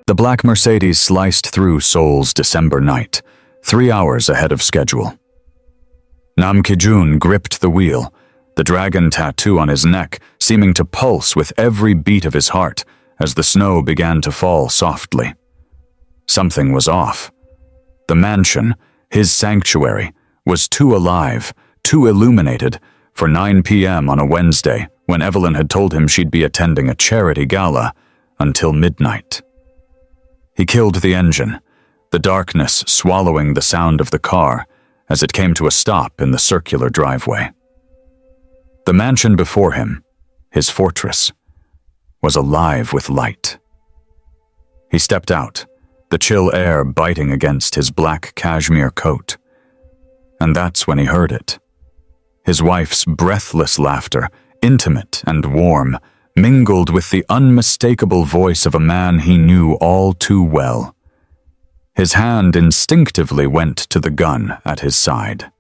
The black Mercedes sliced through Seoul's December night, 3 hours ahead of schedule. Nam Ki-jun gripped the wheel, the dragon tattoo on his neck seeming to pulse with every beat of his heart as the snow began to fall softly. Something was off. The mansion, his sanctuary, was too alive, too illuminated for 9 p.m. on a Wednesday when Evelyn had told him she'd be attending a charity gala until midnight. He killed the engine, the darkness swallowing the sound of the car as it came to a stop in the circular driveway. The mansion before him, his fortress, was alive with light. He stepped out, the chill air biting against his black cashmere coat. And that's when he heard it. His wife's breathless laughter, intimate and warm, mingled with the unmistakable voice of a man he knew all too well. His hand instinctively went to the gun at his side.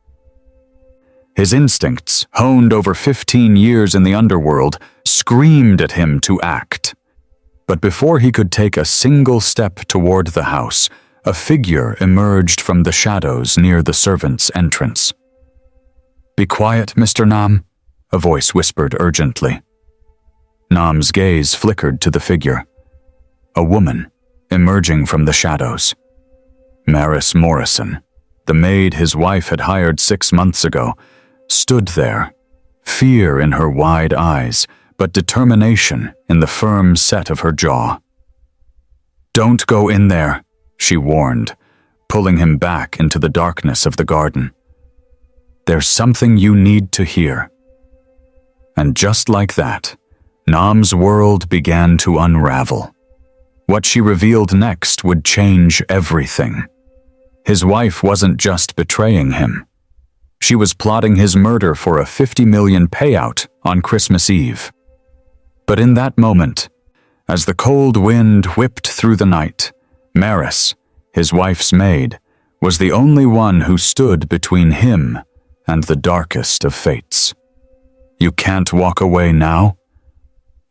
His instincts, honed over 15 years in the underworld, screamed at him to act. But before he could take a single step toward the house, a figure emerged from the shadows near the servants' entrance. "Be quiet, Mr. Nam," a voice whispered urgently. Nam's gaze flickered to the figure. A woman, emerging from the shadows. Maris Morrison, the maid his wife had hired 6 months ago, stood there, fear in her wide eyes, but determination in the firm set of her jaw. "Don't go in there," she warned, pulling him back into the darkness of the garden. "There's something you need to hear." And just like that, Nam's world began to unravel. What she revealed next would change everything. His wife wasn't just betraying him. She was plotting his murder for a $50 million payout on Christmas Eve. But in that moment, as the cold wind whipped through the night, Maris, his wife's maid, was the only one who stood between him and the darkest of fates. You can't walk away now?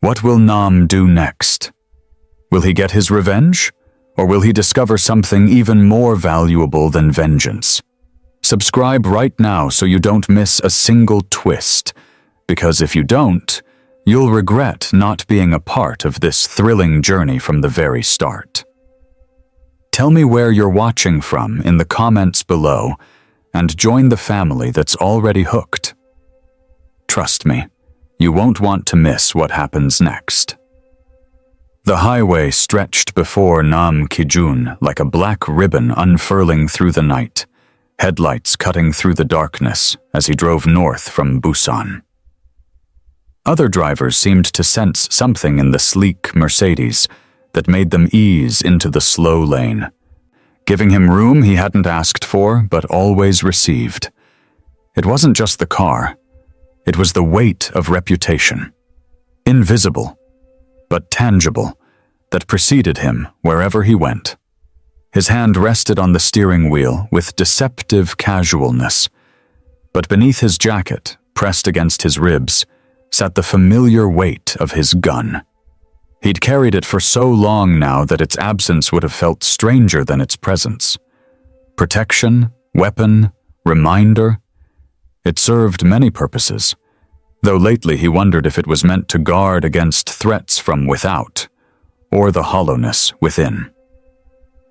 What will Nam do next? Will he get his revenge? Or will he discover something even more valuable than vengeance? Subscribe right now so you don't miss a single twist, because if you don't, you'll regret not being a part of this thrilling journey from the very start. Tell me where you're watching from in the comments below, and join the family that's already hooked. Trust me, you won't want to miss what happens next. The highway stretched before Nam Ki-jun like a black ribbon unfurling through the night, headlights cutting through the darkness as he drove north from Busan. Other drivers seemed to sense something in the sleek Mercedes that made them ease into the slow lane, giving him room he hadn't asked for but always received. It wasn't just the car, it was the weight of reputation, invisible but tangible, that preceded him wherever he went. His hand rested on the steering wheel with deceptive casualness, but beneath his jacket, pressed against his ribs, sat the familiar weight of his gun. He'd carried it for so long now that its absence would have felt stranger than its presence. Protection, weapon, reminder. It served many purposes, though lately he wondered if it was meant to guard against threats from without, or the hollowness within.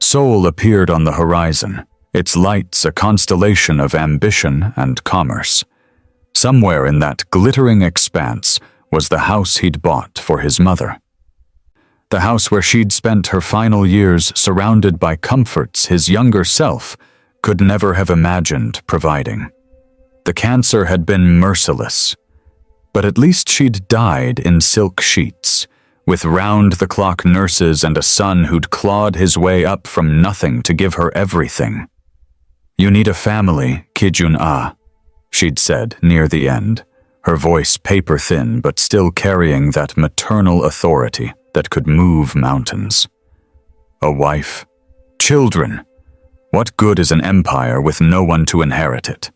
Seoul appeared on the horizon, its lights a constellation of ambition and commerce. Somewhere in that glittering expanse was the house he'd bought for his mother. The house where she'd spent her final years surrounded by comforts his younger self could never have imagined providing. The cancer had been merciless, but at least she'd died in silk sheets, with round-the-clock nurses and a son who'd clawed his way up from nothing to give her everything. "You need a family, Ki-jun-ah," she'd said near the end, her voice paper-thin but still carrying that maternal authority that could move mountains. A wife, children. What good is an empire with no one to inherit it?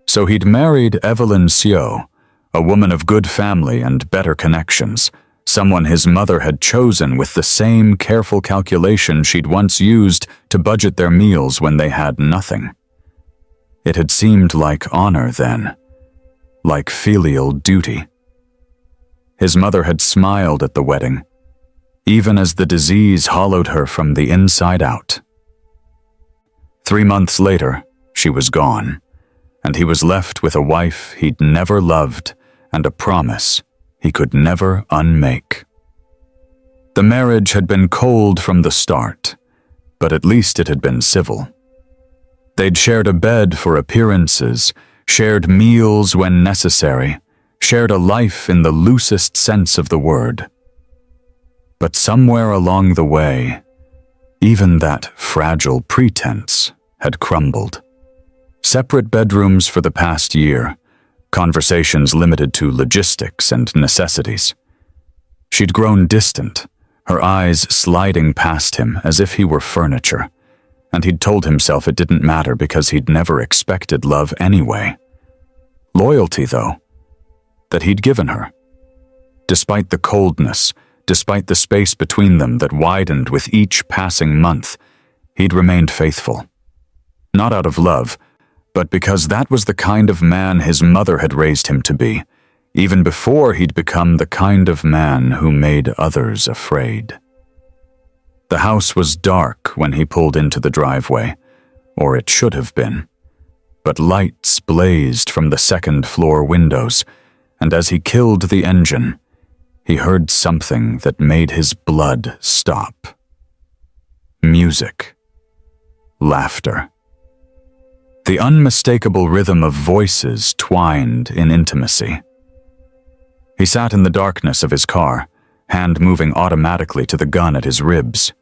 So he'd married Evelyn Seo, a woman of good family and better connections, someone his mother had chosen with the same careful calculation she'd once used to budget their meals when they had nothing. It had seemed like honor then, like filial duty. His mother had smiled at the wedding, even as the disease hollowed her from the inside out. 3 months later, she was gone, and he was left with a wife he'd never loved and a promise he could never unmake. The marriage had been cold from the start, but at least it had been civil. They'd shared a bed for appearances, shared meals when necessary, shared a life in the loosest sense of the word. But somewhere along the way, even that fragile pretense had crumbled. Separate bedrooms for the past year, conversations limited to logistics and necessities. She'd grown distant, her eyes sliding past him as if he were furniture, and he'd told himself it didn't matter because he'd never expected love anyway. Loyalty, though, that he'd given her. Despite the coldness, despite the space between them that widened with each passing month, he'd remained faithful. Not out of love, but because that was the kind of man his mother had raised him to be, even before he'd become the kind of man who made others afraid. The house was dark when he pulled into the driveway, or it should have been, but lights blazed from the second-floor windows, and as he killed the engine, he heard something that made his blood stop. Music. Laughter. The unmistakable rhythm of voices twined in intimacy. He sat in the darkness of his car, hand moving automatically to the gun at his ribs.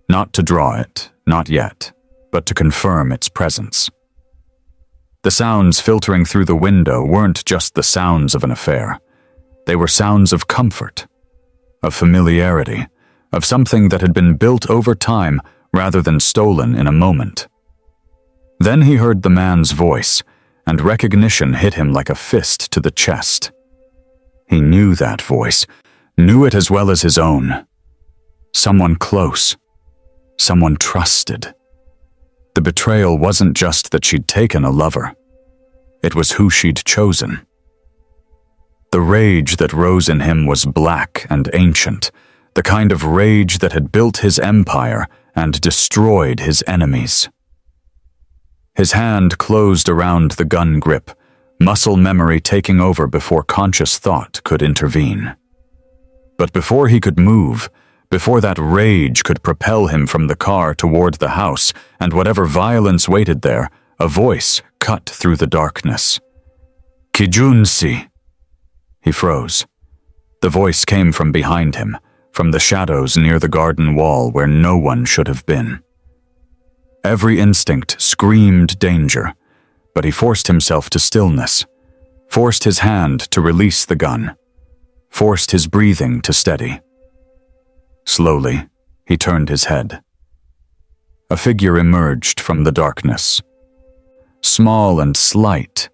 Not to draw it, not yet, but to confirm its presence. The sounds filtering through the window weren't just the sounds of an affair. They were sounds of comfort, of familiarity, of something that had been built over time rather than stolen in a moment. Then he heard the man's voice, and recognition hit him like a fist to the chest. He knew that voice, knew it as well as his own. Someone close, someone trusted. The betrayal wasn't just that she'd taken a lover. It was who she'd chosen. The rage that rose in him was black and ancient, the kind of rage that had built his empire and destroyed his enemies. His hand closed around the gun grip, muscle memory taking over before conscious thought could intervene. But before he could move, before that rage could propel him from the car toward the house and whatever violence waited there, a voice cut through the darkness. Kijunsi. He froze. The voice came from behind him, from the shadows near the garden wall where no one should have been. Every instinct screamed danger, but he forced himself to stillness, forced his hand to release the gun, forced his breathing to steady. Slowly, he turned his head. A figure emerged from the darkness. Small and slight,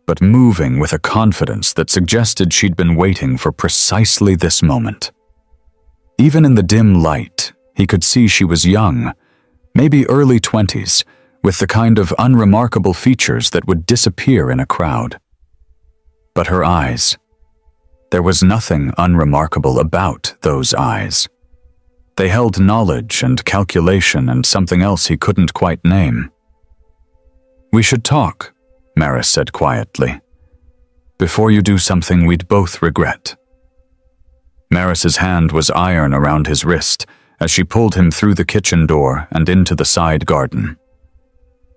but moving with a confidence that suggested she'd been waiting for precisely this moment. Even in the dim light, he could see she was young, maybe early 20s, with the kind of unremarkable features that would disappear in a crowd. But her eyes. There was nothing unremarkable about those eyes. They held knowledge and calculation and something else he couldn't quite name. "We should talk," Maris said quietly. "Before you do something we'd both regret." Maris's hand was iron around his wrist as she pulled him through the kitchen door and into the side garden.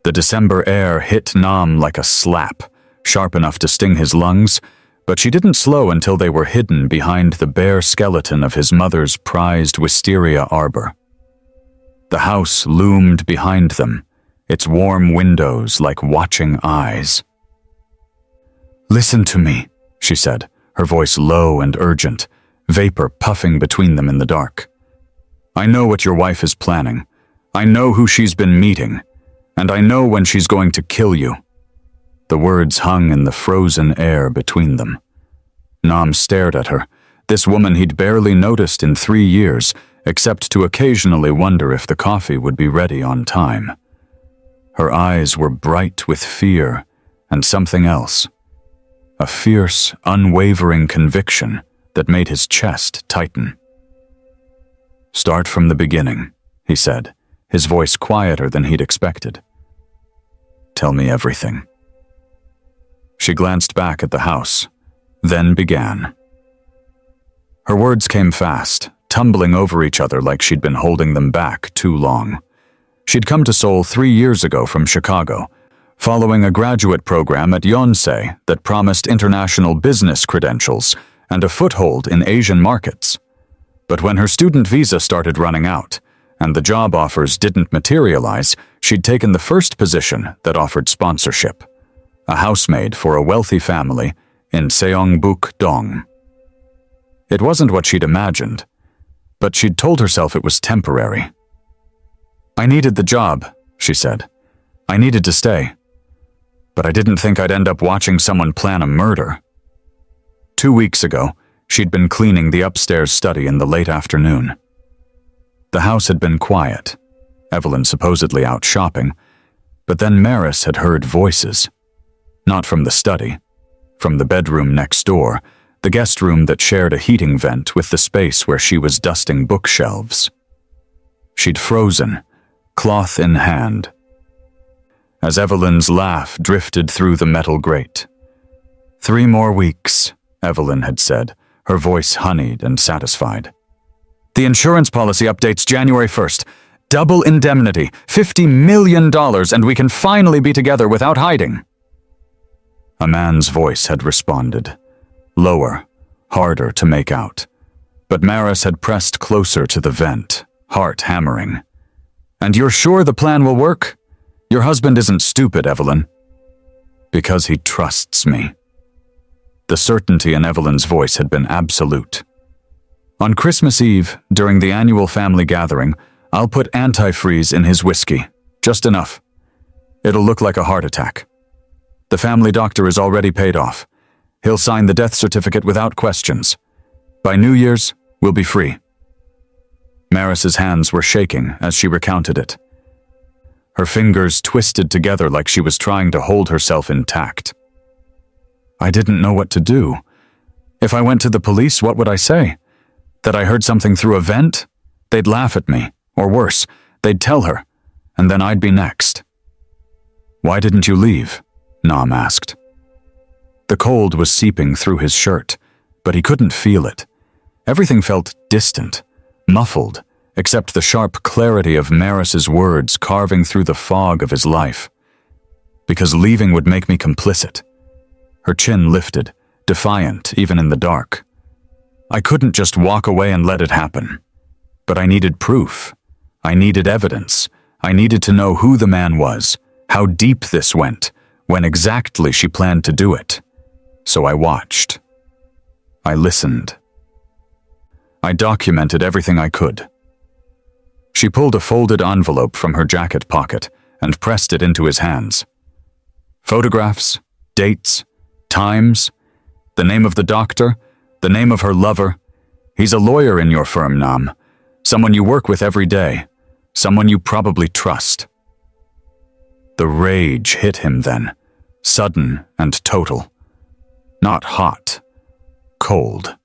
The December air hit Nam like a slap, sharp enough to sting his lungs, but she didn't slow until they were hidden behind the bare skeleton of his mother's prized wisteria arbor. The house loomed behind them, its warm windows like watching eyes. "Listen to me," she said, her voice low and urgent, vapor puffing between them in the dark. "I know what your wife is planning. I know who she's been meeting, and I know when she's going to kill you." The words hung in the frozen air between them. Nam stared at her, this woman he'd barely noticed in 3 years, except to occasionally wonder if the coffee would be ready on time. Her eyes were bright with fear and something else, a fierce, unwavering conviction that made his chest tighten. "Start from the beginning," he said, his voice quieter than he'd expected. "Tell me everything." She glanced back at the house, then began. Her words came fast, tumbling over each other like she'd been holding them back too long. She'd come to Seoul 3 years ago from Chicago, following a graduate program at Yonsei that promised international business credentials and a foothold in Asian markets. But when her student visa started running out, and the job offers didn't materialize, she'd taken the first position that offered sponsorship, a housemaid for a wealthy family in Seongbuk-dong. It wasn't what she'd imagined, but she'd told herself it was temporary. "I needed the job," she said. "I needed to stay. But I didn't think I'd end up watching someone plan a murder." 2 weeks ago, she'd been cleaning the upstairs study in the late afternoon. The house had been quiet, Evelyn supposedly out shopping, but then Maris had heard voices. Not from the study, from the bedroom next door, the guest room that shared a heating vent with the space where she was dusting bookshelves. She'd frozen, cloth in hand, as Evelyn's laugh drifted through the metal grate. 3 more weeks, Evelyn had said, her voice honeyed and satisfied. "The insurance policy updates January 1st. Double indemnity, $50 million, and we can finally be together without hiding." A man's voice had responded, lower, harder to make out. But Maris had pressed closer to the vent, heart hammering. "And you're sure the plan will work? Your husband isn't stupid, Evelyn." "Because he trusts me." The certainty in Evelyn's voice had been absolute. "On Christmas Eve, during the annual family gathering, I'll put antifreeze in his whiskey, just enough. It'll look like a heart attack. The family doctor is already paid off. He'll sign the death certificate without questions. By New Year's, we'll be free." Maris's hands were shaking as she recounted it. Her fingers twisted together like she was trying to hold herself intact. "I didn't know what to do. If I went to the police, what would I say? That I heard something through a vent? They'd laugh at me, or worse, they'd tell her, and then I'd be next." "Why didn't you leave?" Nam asked. The cold was seeping through his shirt, but he couldn't feel it. Everything felt distant, muffled, except the sharp clarity of Maris's words carving through the fog of his life. "Because leaving would make me complicit." Her chin lifted, defiant even in the dark. "I couldn't just walk away and let it happen. But I needed proof. I needed evidence. I needed to know who the man was, how deep this went, when exactly she planned to do it. So I watched. I listened. I documented everything I could." She pulled a folded envelope from her jacket pocket and pressed it into his hands. Photographs, dates, times, the name of the doctor, the name of her lover. "He's a lawyer in your firm, Nam. Someone you work with every day. Someone you probably trust." The rage hit him then, sudden and total. Not hot, cold.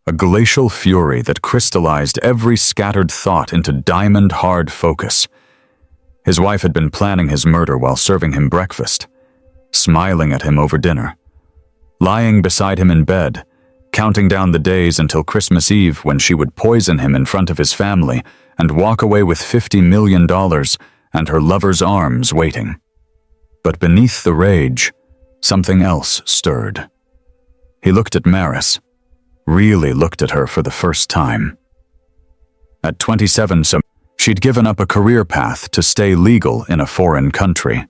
A glacial fury that crystallized every scattered thought into diamond-hard focus. His wife had been planning his murder while serving him breakfast, smiling at him over dinner, lying beside him in bed, counting down the days until Christmas Eve when she would poison him in front of his family and walk away with $50 million and her lover's arms waiting. But beneath the rage, something else stirred. He looked at Maris, really looked at her for the first time. At 27, she'd given up a career path to stay legal in a foreign country.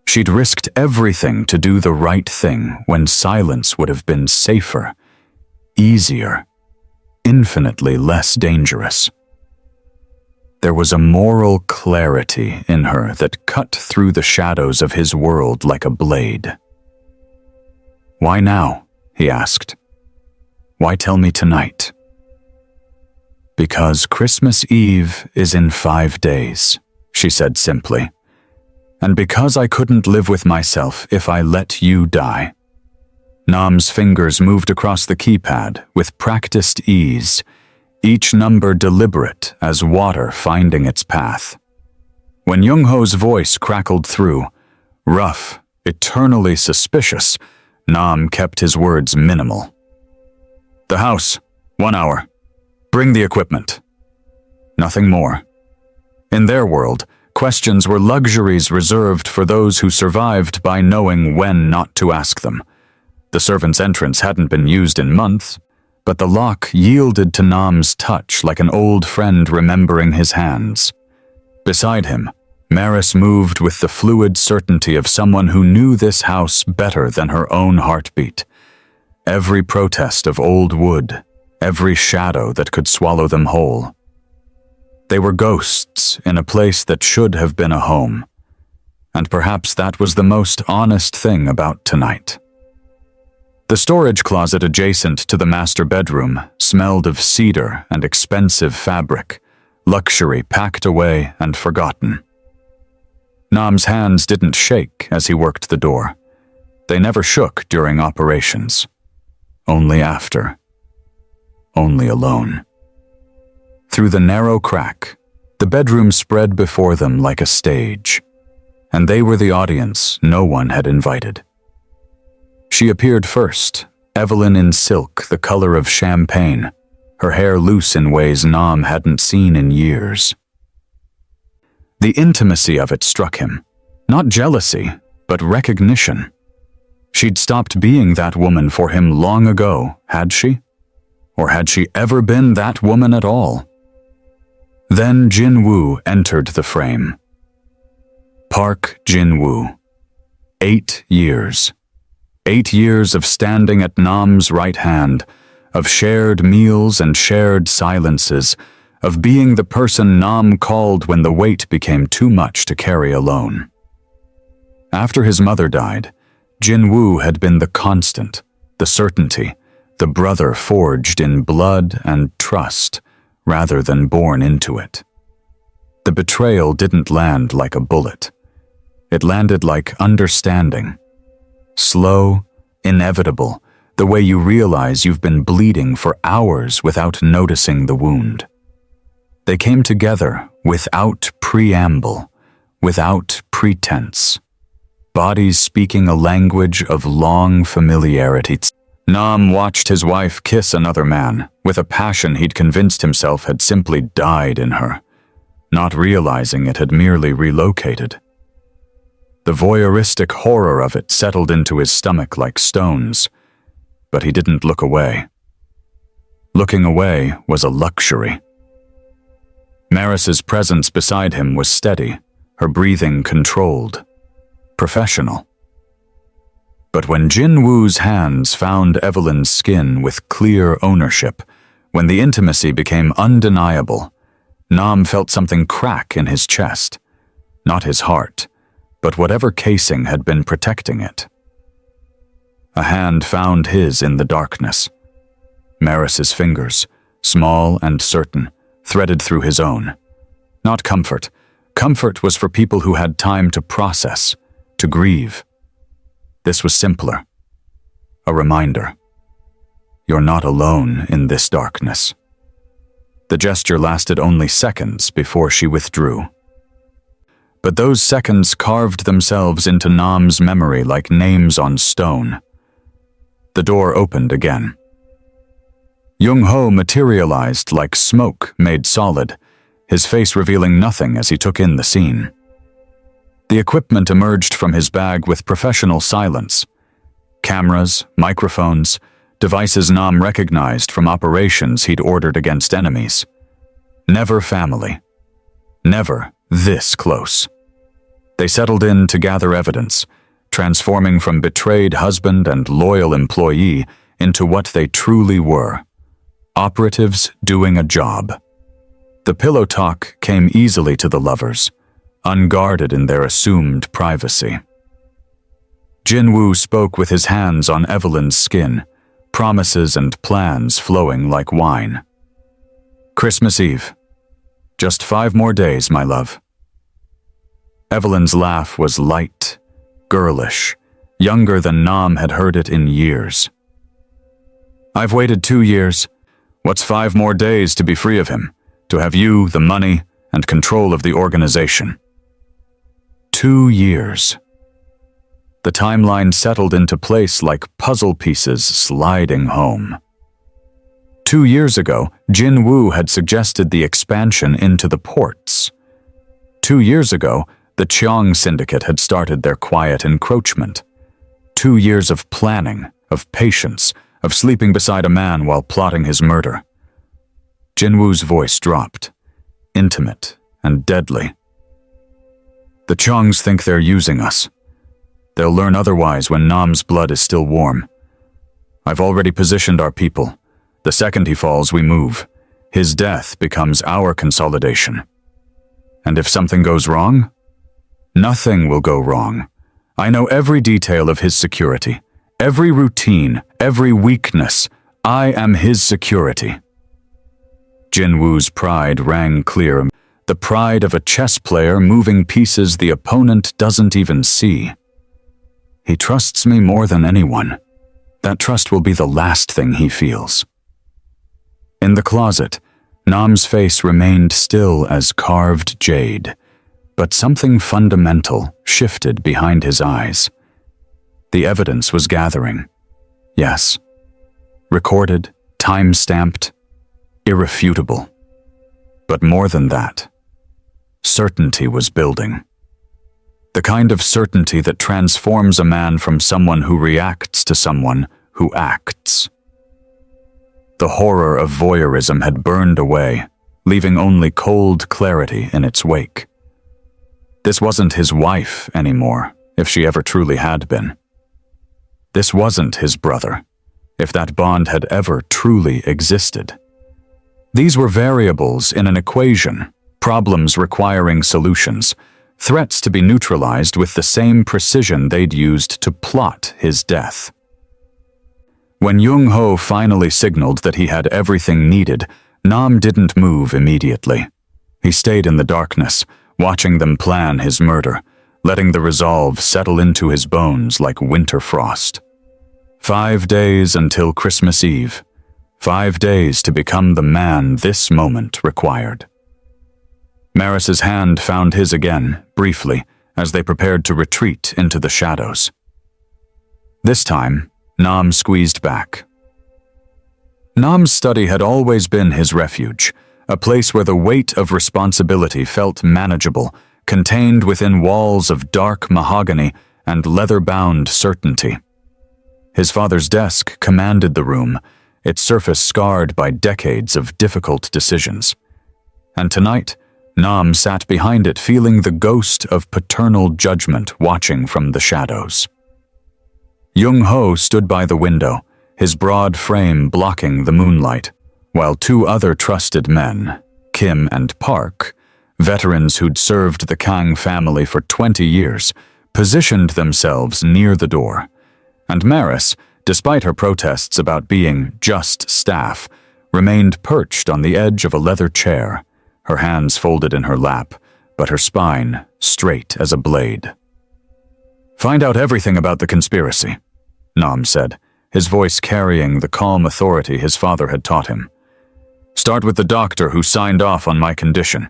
She'd risked everything to do the right thing when silence would have been safer, easier, infinitely less dangerous. There was a moral clarity in her that cut through the shadows of his world like a blade. "Why now?" he asked. Why tell me tonight? Because Christmas Eve is in 5 days, she said simply. And because I couldn't live with myself if I let you die. Nam's fingers moved across the keypad with practiced ease, each number deliberate as water finding its path. When Young-ho's voice crackled through, rough, eternally suspicious, Nam kept his words minimal. The house, 1 hour. Bring the equipment. Nothing more. In their world, questions were luxuries reserved for those who survived by knowing when not to ask them. The servant's entrance hadn't been used in months, but the lock yielded to Nam's touch like an old friend remembering his hands. Beside him, Maris moved with the fluid certainty of someone who knew this house better than her own heartbeat. Every protest of old wood, every shadow that could swallow them whole. They were ghosts in a place that should have been a home. And perhaps that was the most honest thing about tonight. The storage closet adjacent to the master bedroom smelled of cedar and expensive fabric, luxury packed away and forgotten. Nam's hands didn't shake as he worked the door. They never shook during operations. Only after. Only alone. Through the narrow crack, the bedroom spread before them like a stage, and they were the audience no one had invited. She appeared first, Evelyn in silk the color of champagne, her hair loose in ways Nam hadn't seen in years. The intimacy of it struck him, not jealousy, but recognition. She'd stopped being that woman for him long ago, had she? Or had she ever been that woman at all? Then Jin-woo entered the frame. Park Jin-woo. 8 years. 8 years of standing at Nam's right hand, of shared meals and shared silences, of being the person Nam called when the weight became too much to carry alone. After his mother died, Jin-woo had been the constant, the certainty, the brother forged in blood and trust rather than born into it. The betrayal didn't land like a bullet. It landed like understanding. Slow, inevitable, the way you realize you've been bleeding for hours without noticing the wound. They came together without preamble, without pretense. Bodies speaking a language of long familiarity. Nam watched his wife kiss another man with a passion he'd convinced himself had simply died in her, not realizing it had merely relocated. The voyeuristic horror of it settled into his stomach like stones, but he didn't look away. Looking away was a luxury. Maris's presence beside him was steady, her breathing controlled, professional. But when Jin-woo's hands found Evelyn's skin with clear ownership, when the intimacy became undeniable, Nam felt something crack in his chest, not his heart, but whatever casing had been protecting it. A hand found his in the darkness. Maris's fingers, small and certain, threaded through his own. Not comfort. Comfort was for people who had time to process, to grieve. This was simpler. A reminder. You're not alone in this darkness. The gesture lasted only seconds before she withdrew. But those seconds carved themselves into Nam's memory like names on stone. The door opened again. Young-ho materialized like smoke made solid, his face revealing nothing as he took in the scene. The equipment emerged from his bag with professional silence. Cameras, microphones, devices Nam recognized from operations he'd ordered against enemies. Never family. Never this close. They settled in to gather evidence, transforming from betrayed husband and loyal employee into what they truly were. Operatives doing a job. The pillow talk came easily to the lovers, unguarded in their assumed privacy. Jin-woo spoke with his hands on Evelyn's skin, promises and plans flowing like wine. Christmas Eve. Just 5 more days, my love. Evelyn's laugh was light, girlish, younger than Nam had heard it in years. I've waited 2 years. What's 5 more days to be free of him, to have you, the money, and control of the organization? 2 years. The timeline settled into place like puzzle pieces sliding home. 2 years ago, Jin Woo had suggested the expansion into the ports. 2 years ago, the Cheong Syndicate had started their quiet encroachment. 2 years of planning, of patience, of sleeping beside a man while plotting his murder. Jin Woo's voice dropped, intimate and deadly. The Cheongs think they're using us. They'll learn otherwise when Nam's blood is still warm. I've already positioned our people. The second he falls, we move. His death becomes our consolidation. And if something goes wrong? Nothing will go wrong. I know every detail of his security, every routine, every weakness. I am his security. Jin Woo's pride rang clear, the pride of a chess player moving pieces the opponent doesn't even see. He trusts me more than anyone. That trust will be the last thing he feels. In the closet, Nam's face remained still as carved jade, but something fundamental shifted behind his eyes. The evidence was gathering. Yes. Recorded, time-stamped, irrefutable. But more than that, certainty was building. The kind of certainty that transforms a man from someone who reacts to someone who acts. The horror of voyeurism had burned away, leaving only cold clarity in its wake. This wasn't his wife anymore, if she ever truly had been. This wasn't his brother, if that bond had ever truly existed. These were variables in an equation, problems requiring solutions, threats to be neutralized with the same precision they'd used to plot his death. When Jung Ho finally signaled that he had everything needed, Nam didn't move immediately. He stayed in the darkness, watching them plan his murder, letting the resolve settle into his bones like winter frost. 5 days until Christmas Eve. 5 days to become the man this moment required. Maris's hand found his again, briefly, as they prepared to retreat into the shadows. This time, Nam squeezed back. Nam's study had always been his refuge, a place where the weight of responsibility felt manageable, contained within walls of dark mahogany and leather-bound certainty. His father's desk commanded the room, its surface scarred by decades of difficult decisions. And tonight, Nam sat behind it feeling the ghost of paternal judgment watching from the shadows. Jung Ho stood by the window, his broad frame blocking the moonlight, while 2 other trusted men, Kim and Park, veterans who'd served the Kang family for 20 years, positioned themselves near the door. And Maris, despite her protests about being just staff, remained perched on the edge of a leather chair, her hands folded in her lap, but her spine straight as a blade. "Find out everything about the conspiracy," Nam said, his voice carrying the calm authority his father had taught him. "Start with the doctor who signed off on my condition.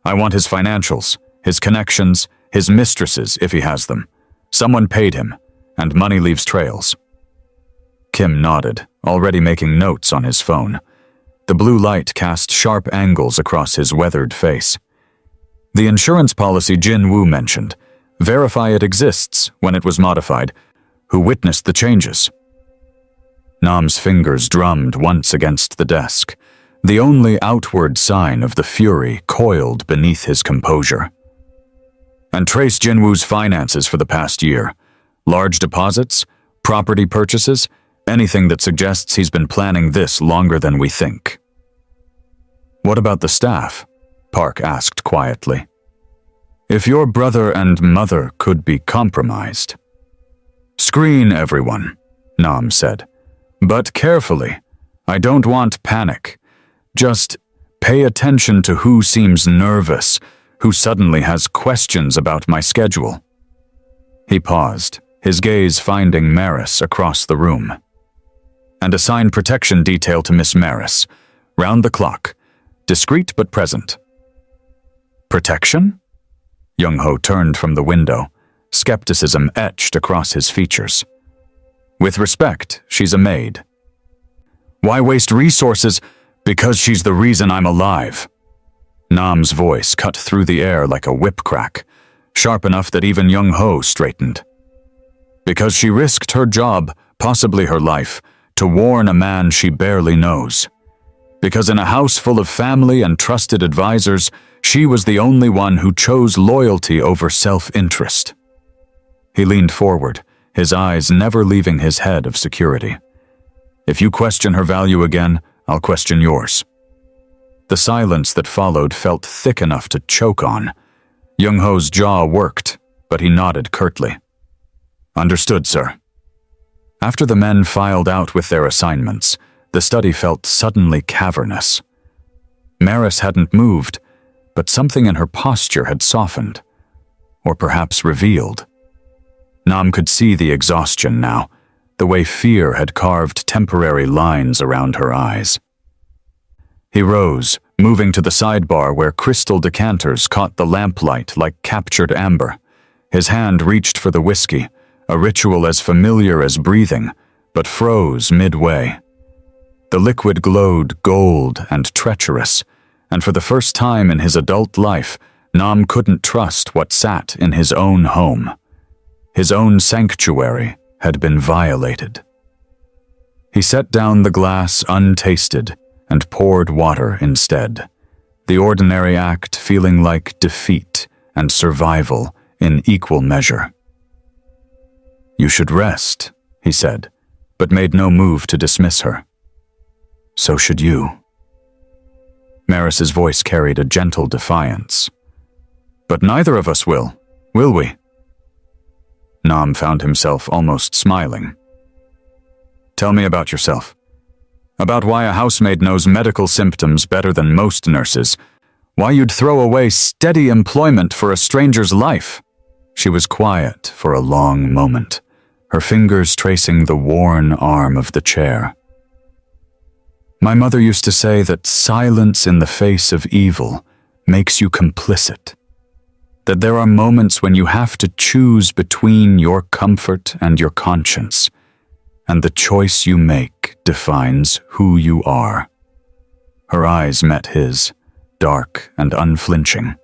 I want his financials, his connections, his mistresses if he has them. Someone paid him, and money leaves trails." Kim nodded, already making notes on his phone. The blue light cast sharp angles across his weathered face. "The insurance policy Jin Woo mentioned. Verify it exists when it was modified. Who witnessed the changes?" Nam's fingers drummed once against the desk, the only outward sign of the fury coiled beneath his composure. "And trace Jin Woo's finances for the past year. Large deposits, property purchases, anything that suggests he's been planning this longer than we think." "What about the staff?" Park asked quietly. "If your brother and mother could be compromised." "Screen everyone," Nam said. But carefully. I don't want panic. Just pay attention to who seems nervous, who suddenly has questions about my schedule." He paused, his gaze finding Maris across the room. "And assign protection detail to Miss Maris. Round the clock. Discreet but present." "Protection?" Young-ho turned from the window, skepticism etched across his features. "With respect, she's a maid." "Why waste resources? Because she's the reason I'm alive." Nam's voice cut through the air like a whip crack, sharp enough that even Young-ho straightened. "Because she risked her job, possibly her life, to warn a man she barely knows. Because in a house full of family and trusted advisors, she was the only one who chose loyalty over self-interest." He leaned forward, his eyes never leaving his head of security. "If you question her value again, I'll question yours." The silence that followed felt thick enough to choke on. Young-ho's jaw worked, but he nodded curtly. "Understood, sir." After the men filed out with their assignments, the study felt suddenly cavernous. Maris hadn't moved, but something in her posture had softened, or perhaps revealed. Nam could see the exhaustion now, the way fear had carved temporary lines around her eyes. He rose, moving to the sidebar where crystal decanters caught the lamplight like captured amber. His hand reached for the whiskey, a ritual as familiar as breathing, but froze midway. The liquid glowed gold and treacherous, and for the first time in his adult life, Nam couldn't trust what sat in his own home. His own sanctuary had been violated. He set down the glass untasted and poured water instead, the ordinary act feeling like defeat and survival in equal measure. "You should rest," he said, but made no move to dismiss her. "So should you." Maris's voice carried a gentle defiance. "But neither of us will we?" Nam found himself almost smiling. "Tell me about yourself. About why a housemaid knows medical symptoms better than most nurses. Why you'd throw away steady employment for a stranger's life." She was quiet for a long moment, her fingers tracing the worn arm of the chair. "My mother used to say that silence in the face of evil makes you complicit. That there are moments when you have to choose between your comfort and your conscience, and the choice you make defines who you are." Her eyes met his, dark and unflinching.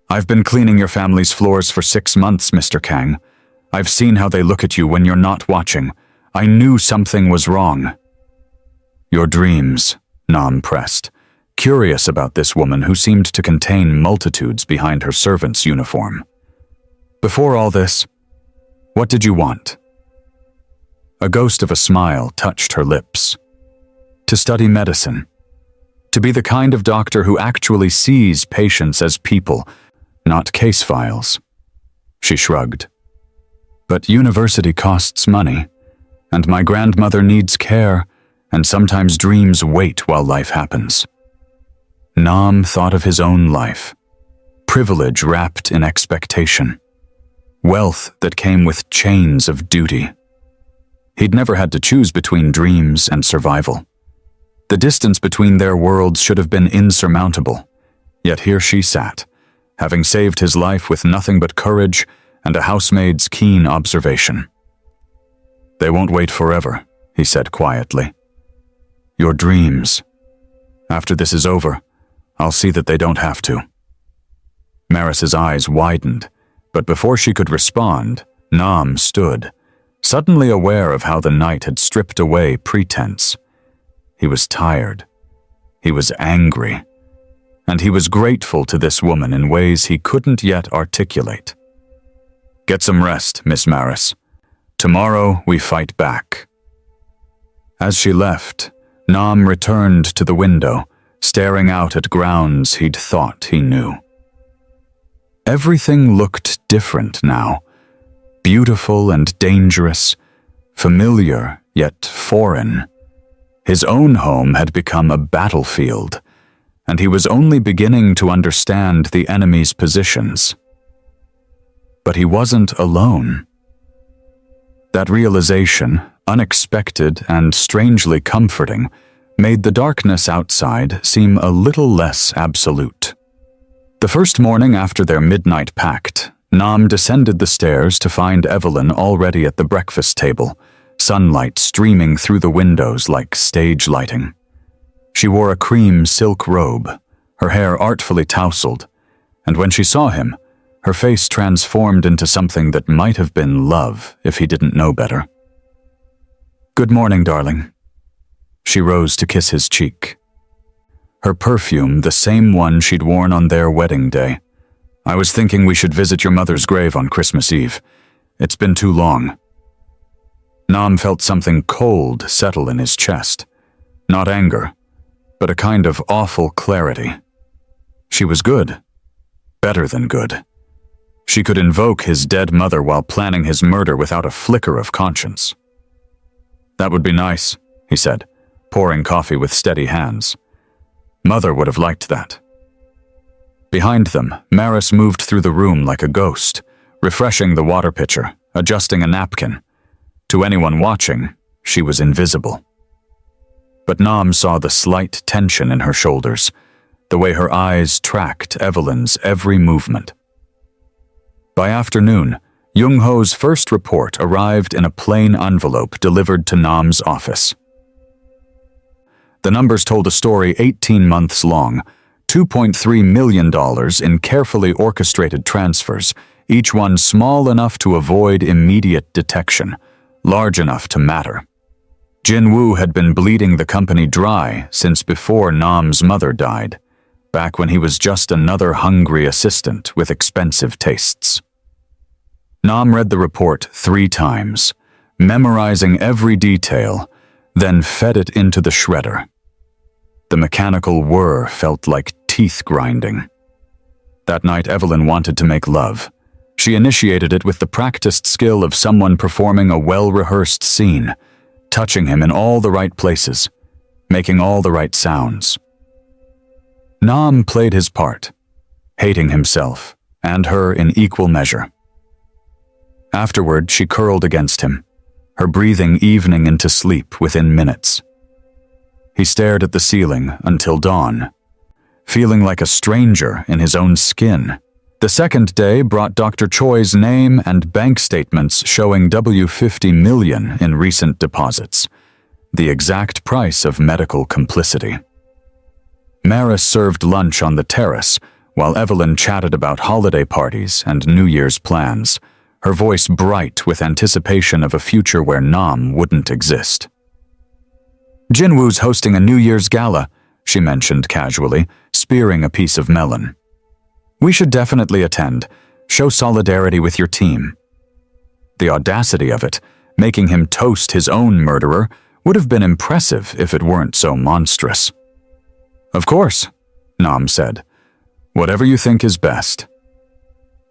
"I've been cleaning your family's floors for 6 months, Mr. Kang. I've seen how they look at you when you're not watching. I knew something was wrong." "Your dreams," Nam pressed, curious about this woman who seemed to contain multitudes behind her servant's uniform. "Before all this, what did you want?" A ghost of a smile touched her lips. "To study medicine. To be the kind of doctor who actually sees patients as people, not case files." She shrugged. "But university costs money, and my grandmother needs care, and sometimes dreams wait while life happens." Nam thought of his own life. Privilege wrapped in expectation. Wealth that came with chains of duty. He'd never had to choose between dreams and survival. The distance between their worlds should have been insurmountable. Yet here she sat, having saved his life with nothing but courage and a housemaid's keen observation. "They won't wait forever," he said quietly. "Your dreams. After this is over, I'll see that they don't have to." Maris's eyes widened, but before she could respond, Nam stood, suddenly aware of how the night had stripped away pretense. He was tired. He was angry. And he was grateful to this woman in ways he couldn't yet articulate. "Get some rest, Miss Maris. Tomorrow we fight back." As she left, Nam returned to the window, staring out at grounds he'd thought he knew. Everything looked different now, beautiful and dangerous, familiar yet foreign. His own home had become a battlefield, and he was only beginning to understand the enemy's positions. But he wasn't alone. That realization, unexpected and strangely comforting, made the darkness outside seem a little less absolute. The first morning after their midnight pact, Nam descended the stairs to find Evelyn already at the breakfast table, sunlight streaming through the windows like stage lighting. She wore a cream silk robe, her hair artfully tousled, and when she saw him, her face transformed into something that might have been love if he didn't know better. "Good morning, darling." She rose to kiss his cheek. Her perfume, the same one she'd worn on their wedding day. "I was thinking we should visit your mother's grave on Christmas Eve. It's been too long." Nam felt something cold settle in his chest. Not anger, but a kind of awful clarity. She was good. Better than good. She could invoke his dead mother while planning his murder without a flicker of conscience. "That would be nice," he said, pouring coffee with steady hands. Mother would have liked that. Behind them, Maris moved through the room like a ghost, refreshing the water pitcher, adjusting a napkin. To anyone watching, she was invisible. But Nam saw the slight tension in her shoulders, the way her eyes tracked Evelyn's every movement. By afternoon, Jung-ho's first report arrived in a plain envelope delivered to Nam's office. The numbers told a story 18 months long, $2.3 million in carefully orchestrated transfers, each one small enough to avoid immediate detection, large enough to matter. Jin-woo had been bleeding the company dry since before Nam's mother died, back when he was just another hungry assistant with expensive tastes. Nam read the report 3 times, memorizing every detail, then fed it into the shredder. The mechanical whir felt like teeth grinding. That night, Evelyn wanted to make love. She initiated it with the practiced skill of someone performing a well-rehearsed scene, touching him in all the right places, making all the right sounds. Nam played his part, hating himself and her in equal measure. Afterward, she curled against him, her breathing evening into sleep within minutes. He stared at the ceiling until dawn, feeling like a stranger in his own skin. The second day brought Dr. Choi's name and bank statements showing $50 million in recent deposits, the exact price of medical complicity. Maris served lunch on the terrace, while Evelyn chatted about holiday parties and New Year's plans, her voice bright with anticipation of a future where Nam wouldn't exist. "Jinwoo's hosting a New Year's gala," she mentioned casually, spearing a piece of melon. "We should definitely attend. Show solidarity with your team." The audacity of it, making him toast his own murderer, would have been impressive if it weren't so monstrous. "Of course," Nam said. "Whatever you think is best."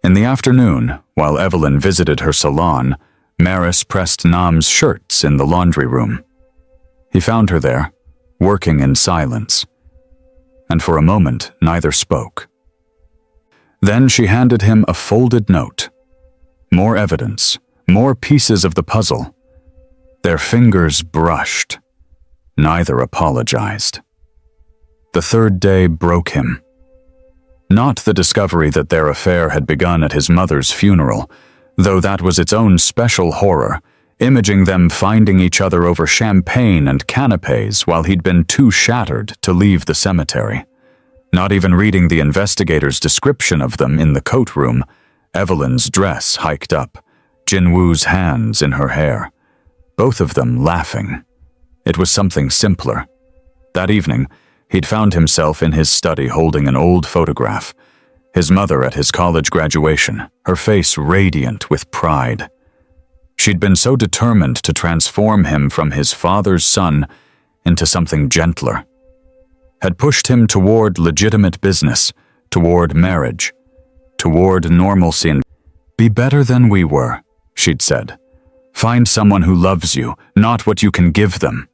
In the afternoon, while Evelyn visited her salon, Maris pressed Nam's shirts in the laundry room. He found her there, working in silence, and for a moment neither spoke. Then she handed him a folded note. More evidence, more pieces of the puzzle. Their fingers brushed. Neither apologized. The third day broke him. Not the discovery that their affair had begun at his mother's funeral, though that was its own special horror, imaging them finding each other over champagne and canapes while he'd been too shattered to leave the cemetery. Not even reading the investigator's description of them in the coat room, Evelyn's dress hiked up, Jinwoo's hands in her hair, both of them laughing. It was something simpler. That evening, he'd found himself in his study holding an old photograph, his mother at his college graduation, her face radiant with pride. She'd been so determined to transform him from his father's son into something gentler, had pushed him toward legitimate business, toward marriage, toward normalcy. "Be better than we were," she'd said, Find someone who loves you, not what you can give them.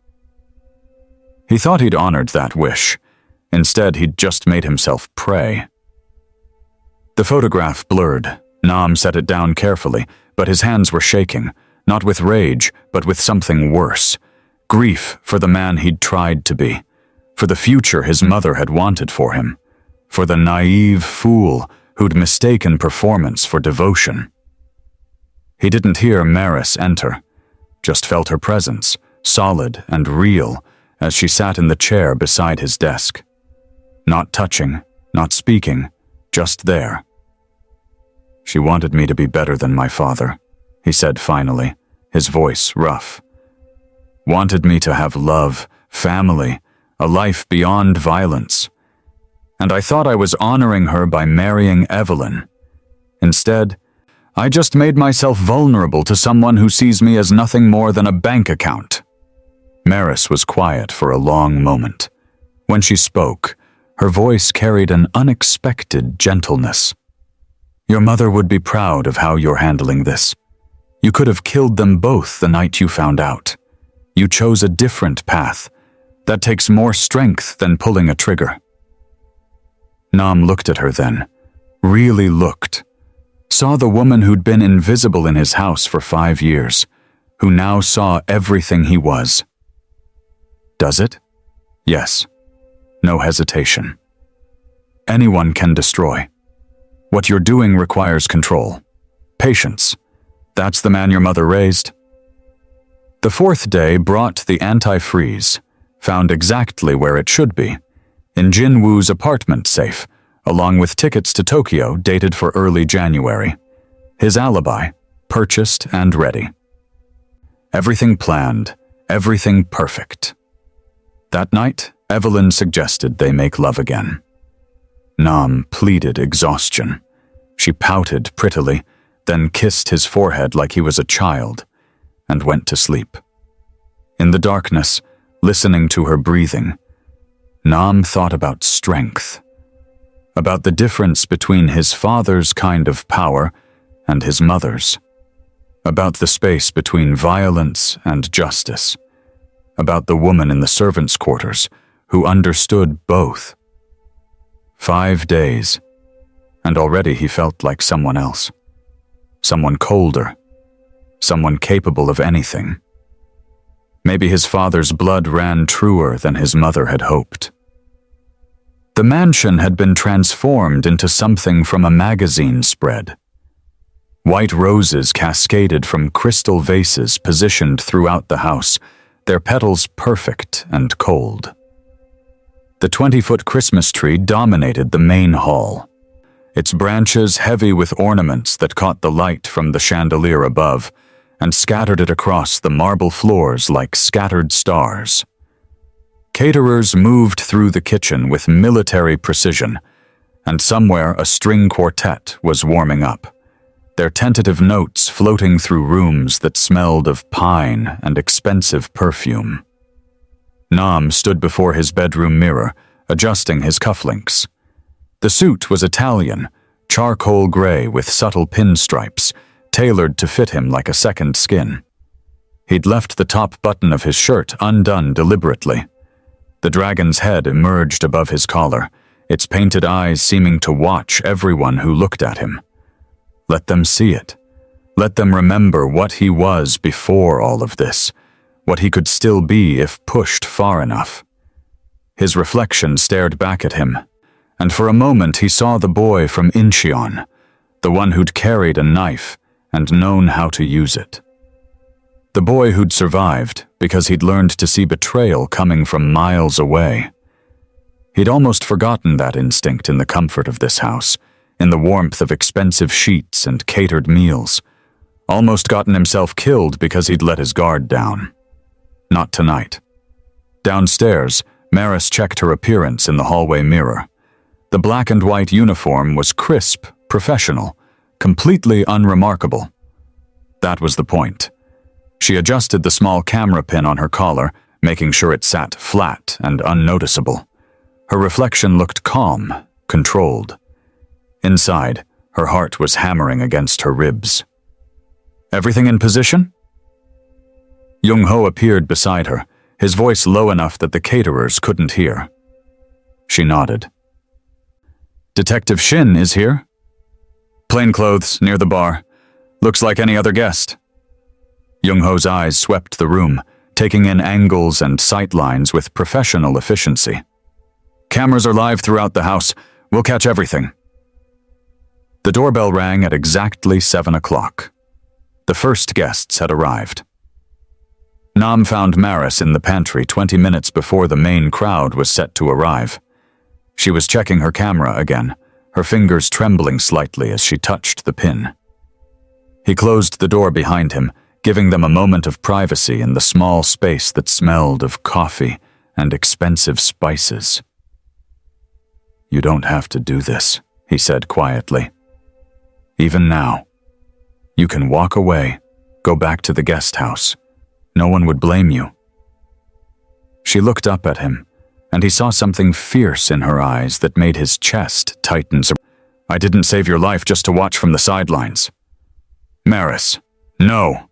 He thought he'd honored that wish. Instead, he'd just made himself prey. The photograph blurred. Nam set it down carefully, but his hands were shaking, not with rage, but with something worse. Grief for the man he'd tried to be, for the future his mother had wanted for him, for the naive fool who'd mistaken performance for devotion. He didn't hear Maris enter, just felt her presence, solid and real, as she sat in the chair beside his desk. Not touching, not speaking, just there. She wanted me to be better than my father, he said finally, his voice rough. Wanted me to have love, family, a life beyond violence. And I thought I was honoring her by marrying Evelyn. Instead, I just made myself vulnerable to someone who sees me as nothing more than a bank account. Maris was quiet for a long moment. When she spoke, her voice carried an unexpected gentleness. Your mother would be proud of how you're handling this. You could have killed them both the night you found out. You chose a different path. That takes more strength than pulling a trigger. Nam looked at her then, really looked. Saw the woman who'd been invisible in his house for 5 years, who now saw everything he was. Does it? Yes. No hesitation. Anyone can destroy. What you're doing requires control. Patience. That's the man your mother raised. The 4th day brought the antifreeze, found exactly where it should be, in Jin Woo's apartment safe, along with tickets to Tokyo dated for early January. His alibi, purchased and ready. Everything planned, everything perfect. That night, Evelyn suggested they make love again. Nam pleaded exhaustion. She pouted prettily, then kissed his forehead like he was a child, and went to sleep. In the darkness, listening to her breathing, Nam thought about strength, about the difference between his father's kind of power and his mother's, about the space between violence and justice, about the woman in the servants' quarters who understood both. 5 days, and already he felt like someone else, someone colder, someone capable of anything. Maybe his father's blood ran truer than his mother had hoped. The mansion had been transformed into something from a magazine spread. White roses cascaded from crystal vases positioned throughout the house, their petals perfect and cold. The 20-foot Christmas tree dominated the main hall, its branches heavy with ornaments that caught the light from the chandelier above and scattered it across the marble floors like scattered stars. Caterers moved through the kitchen with military precision, and somewhere a string quartet was warming up, their tentative notes floating through rooms that smelled of pine and expensive perfume. Nam stood before his bedroom mirror, adjusting his cufflinks. The suit was Italian, charcoal gray with subtle pinstripes, tailored to fit him like a second skin. He'd left the top button of his shirt undone deliberately. The dragon's head emerged above his collar, its painted eyes seeming to watch everyone who looked at him. Let them see it. Let them remember what he was before all of this, what he could still be if pushed far enough. His reflection stared back at him, and for a moment he saw the boy from Incheon, the one who'd carried a knife and known how to use it. The boy who'd survived because he'd learned to see betrayal coming from miles away. He'd almost forgotten that instinct in the comfort of this house, in the warmth of expensive sheets and catered meals. Almost gotten himself killed because he'd let his guard down. Not tonight. Downstairs, Maris checked her appearance in the hallway mirror. The black and white uniform was crisp, professional, completely unremarkable. That was the point. She adjusted the small camera pin on her collar, making sure it sat flat and unnoticeable. Her reflection looked calm, controlled. Inside, her heart was hammering against her ribs. Everything in position? Jung-ho appeared beside her, his voice low enough that the caterers couldn't hear. She nodded. Detective Shin is here? Plainclothes, near the bar. Looks like any other guest. Jung-ho's eyes swept the room, taking in angles and sightlines with professional efficiency. Cameras are live throughout the house. We'll catch everything. The doorbell rang at exactly 7 o'clock. The first guests had arrived. Nam found Maris in the pantry 20 minutes before the main crowd was set to arrive. She was checking her camera again, her fingers trembling slightly as she touched the pin. He closed the door behind him, giving them a moment of privacy in the small space that smelled of coffee and expensive spices. You don't have to do this, he said quietly. Even now. You can walk away, go back to the guest house. No one would blame you. She looked up at him, and he saw something fierce in her eyes that made his chest tighten. I didn't save your life just to watch from the sidelines. Maris, no.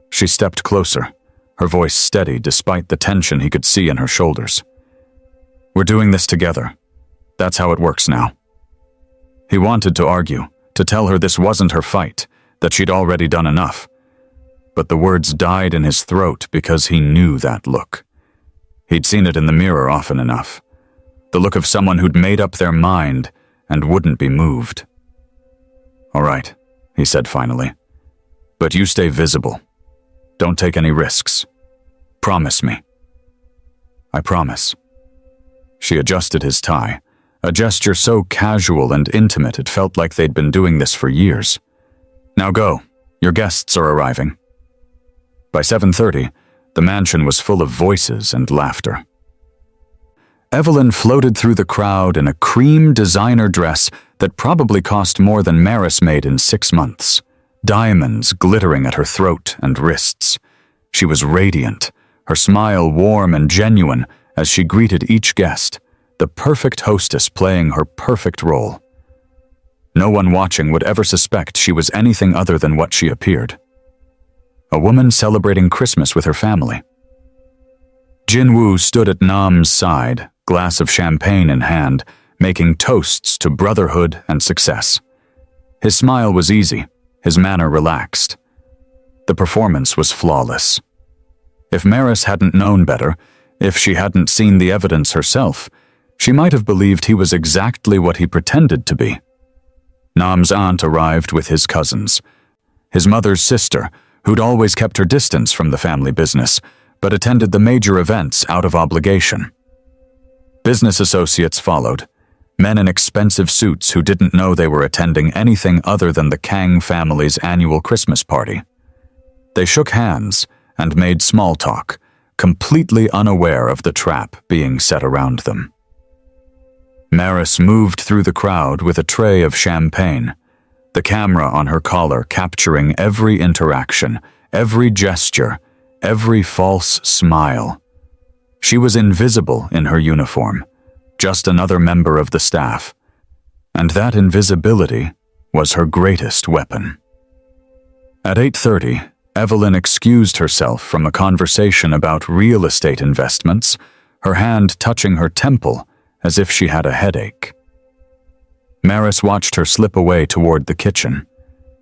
She stepped closer, her voice steady despite the tension he could see in her shoulders. We're doing this together. That's how it works now. He wanted to argue, to tell her this wasn't her fight, that she'd already done enough. But the words died in his throat because he knew that look. He'd seen it in the mirror often enough. The look of someone who'd made up their mind and wouldn't be moved. All right, he said finally. But you stay visible. Don't take any risks. Promise me. I promise. She adjusted his tie, a gesture so casual and intimate it felt like they'd been doing this for years. Now go. Your guests are arriving. By 7:30, the mansion was full of voices and laughter. Evelyn floated through the crowd in a cream designer dress that probably cost more than Maris made in 6 months, diamonds glittering at her throat and wrists. She was radiant, her smile warm and genuine as she greeted each guest, the perfect hostess playing her perfect role. No one watching would ever suspect she was anything other than what she appeared. A woman celebrating Christmas with her family. Jin-woo stood at Nam's side, glass of champagne in hand, making toasts to brotherhood and success. His smile was easy, his manner relaxed. The performance was flawless. If Maris hadn't known better, if she hadn't seen the evidence herself, she might have believed he was exactly what he pretended to be. Nam's aunt arrived with his cousins. His mother's sister, who'd always kept her distance from the family business, but attended the major events out of obligation. Business associates followed, men in expensive suits who didn't know they were attending anything other than the Kang family's annual Christmas party. They shook hands and made small talk, completely unaware of the trap being set around them. Maris moved through the crowd with a tray of champagne, the camera on her collar capturing every interaction, every gesture, every false smile. She was invisible in her uniform, just another member of the staff, and that invisibility was her greatest weapon. At 8:30, Evelyn excused herself from a conversation about real estate investments, her hand touching her temple as if she had a headache. Maris watched her slip away toward the kitchen,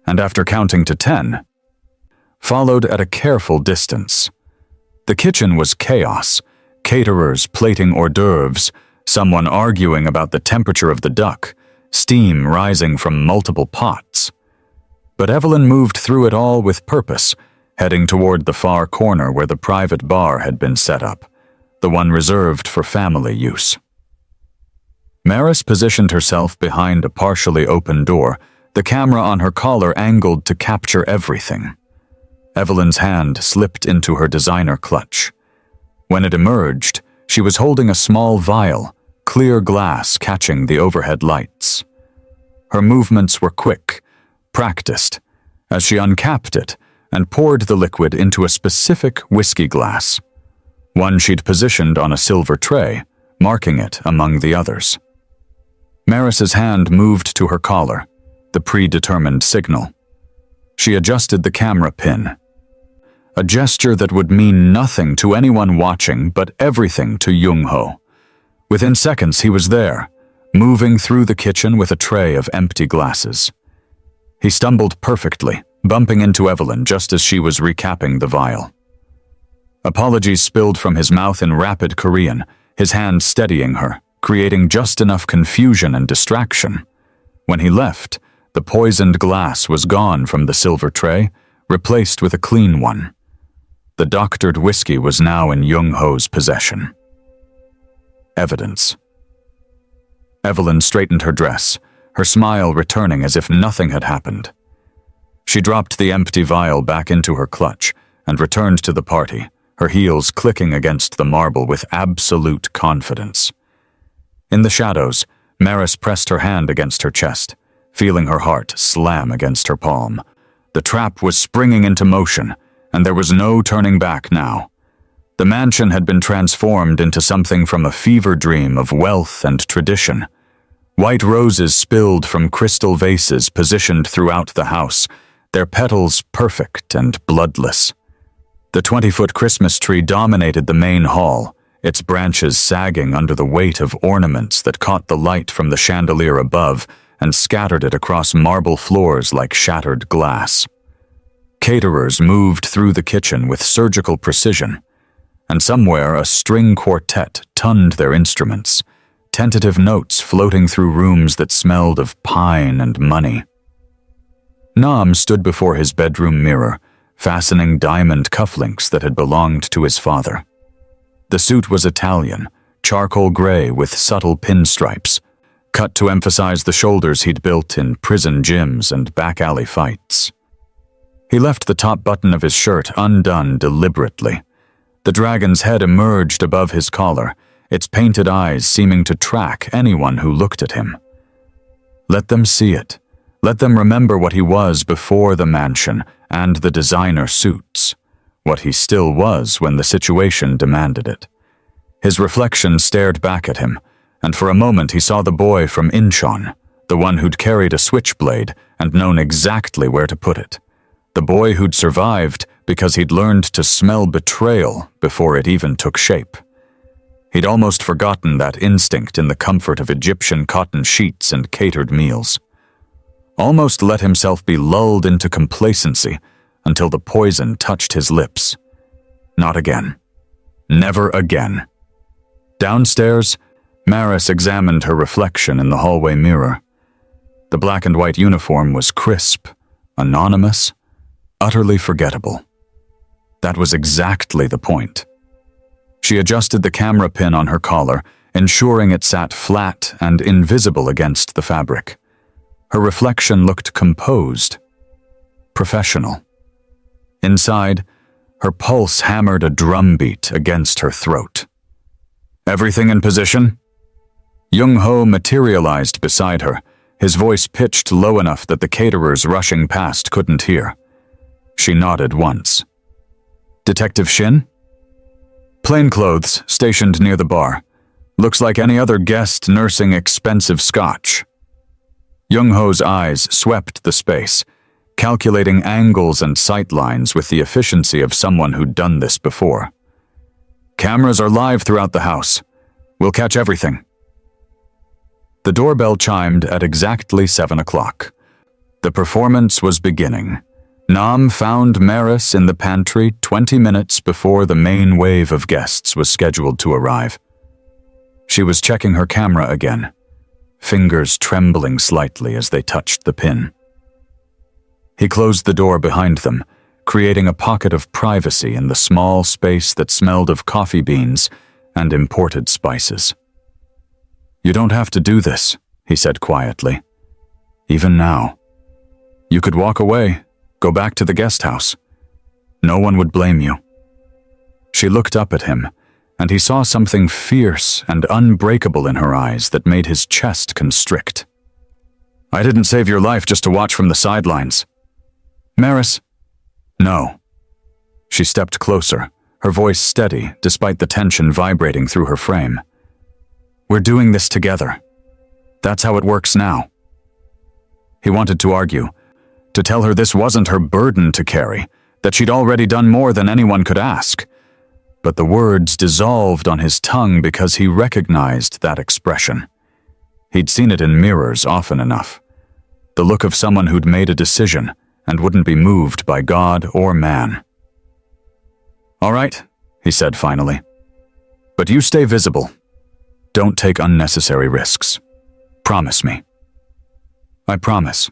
and after counting to 10, followed at a careful distance. The kitchen was chaos, caterers plating hors d'oeuvres, someone arguing about the temperature of the duck, steam rising from multiple pots. But Evelyn moved through it all with purpose, heading toward the far corner where the private bar had been set up, the one reserved for family use. Maris positioned herself behind a partially open door, the camera on her collar angled to capture everything. Evelyn's hand slipped into her designer clutch. When it emerged, she was holding a small vial, clear glass catching the overhead lights. Her movements were quick, practiced, as she uncapped it and poured the liquid into a specific whiskey glass, one she'd positioned on a silver tray, marking it among the others. Maris's hand moved to her collar, the predetermined signal. She adjusted the camera pin. a gesture that would mean nothing to anyone watching but everything to Jung-ho. Within seconds he was there, moving through the kitchen with a tray of empty glasses. He stumbled perfectly, bumping into Evelyn just as she was recapping the vial. Apologies spilled from his mouth in rapid Korean, his hand steadying her, creating just enough confusion and distraction. When he left, the poisoned glass was gone from the silver tray, replaced with a clean one. The doctored whiskey was now in Jung-ho's possession. Evidence. Evelyn straightened her dress, her smile returning as if nothing had happened. She dropped the empty vial back into her clutch and returned to the party, her heels clicking against the marble with absolute confidence. In the shadows, Maris pressed her hand against her chest, feeling her heart slam against her palm. The trap was springing into motion, and there was no turning back now. The mansion had been transformed into something from a fever dream of wealth and tradition. White roses spilled from crystal vases positioned throughout the house, their petals perfect and bloodless. The 20-foot Christmas tree dominated the main hall, its branches sagging under the weight of ornaments that caught the light from the chandelier above and scattered it across marble floors like shattered glass. Caterers moved through the kitchen with surgical precision, and somewhere a string quartet tunned their instruments, tentative notes floating through rooms that smelled of pine and money. Nam stood before his bedroom mirror, fastening diamond cufflinks that had belonged to his father. The suit was Italian, charcoal gray with subtle pinstripes, cut to emphasize the shoulders he'd built in prison gyms and back alley fights. He left the top button of his shirt undone deliberately. The dragon's head emerged above his collar, its painted eyes seeming to track anyone who looked at him. Let them see it. Let them remember what he was before the mansion and the designer suits, what he still was when the situation demanded it. His reflection stared back at him, and for a moment he saw the boy from Incheon, the one who'd carried a switchblade and known exactly where to put it. The boy who'd survived because he'd learned to smell betrayal before it even took shape. He'd almost forgotten that instinct in the comfort of Egyptian cotton sheets and catered meals. Almost let himself be lulled into complacency until the poison touched his lips. Not again. Never again. Downstairs, Maris examined her reflection in the hallway mirror. The black and white uniform was crisp, anonymous, utterly forgettable. That was exactly the point. She adjusted the camera pin on her collar, ensuring it sat flat and invisible against the fabric. Her reflection looked composed, professional. Inside, her pulse hammered a drumbeat against her throat. Everything in position? Jung-ho materialized beside her, his voice pitched low enough that the caterers rushing past couldn't hear. She nodded once. Detective Shin? Plainclothes, stationed near the bar. Looks like any other guest nursing expensive scotch. Jung-ho's eyes swept the space, calculating angles and sight lines with the efficiency of someone who'd done this before. Cameras are live throughout the house. We'll catch everything. The doorbell chimed at exactly 7 o'clock. The performance was beginning. Nam found Maris in the pantry 20 minutes before the main wave of guests was scheduled to arrive. She was checking her camera again, fingers trembling slightly as they touched the pin. He closed the door behind them, creating a pocket of privacy in the small space that smelled of coffee beans and imported spices. You don't have to do this, he said quietly. Even now. You could walk away, go back to the guest house. No one would blame you. She looked up at him, and he saw something fierce and unbreakable in her eyes that made his chest constrict. I didn't save your life just to watch from the sidelines. Maris? No. She stepped closer, her voice steady despite the tension vibrating through her frame. We're doing this together. That's how it works now. He wanted to argue, to tell her this wasn't her burden to carry, that she'd already done more than anyone could ask. But the words dissolved on his tongue because he recognized that expression. He'd seen it in mirrors often enough. The look of someone who'd made a decision and wouldn't be moved by God or man. "All right," he said finally. "But you stay visible. Don't take unnecessary risks. Promise me." "I promise."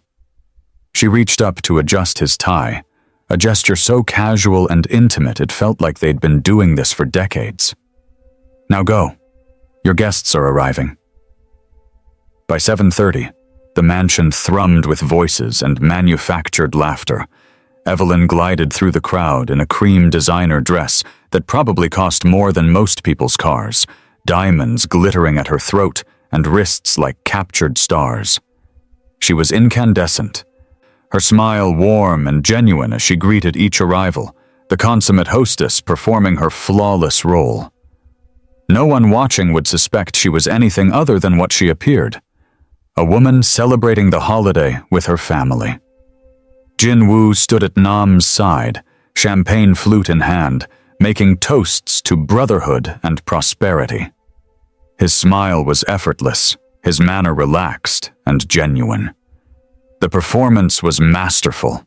She reached up to adjust his tie, a gesture so casual and intimate it felt like they'd been doing this for decades. "Now go. Your guests are arriving." By 7:30, the mansion thrummed with voices and manufactured laughter. Evelyn glided through the crowd in a cream designer dress that probably cost more than most people's cars, diamonds glittering at her throat and wrists like captured stars. She was incandescent, her smile warm and genuine as she greeted each arrival, the consummate hostess performing her flawless role. No one watching would suspect she was anything other than what she appeared, a woman celebrating the holiday with her family. Jin Woo stood at Nam's side, champagne flute in hand, making toasts to brotherhood and prosperity. His smile was effortless, his manner relaxed and genuine. The performance was masterful.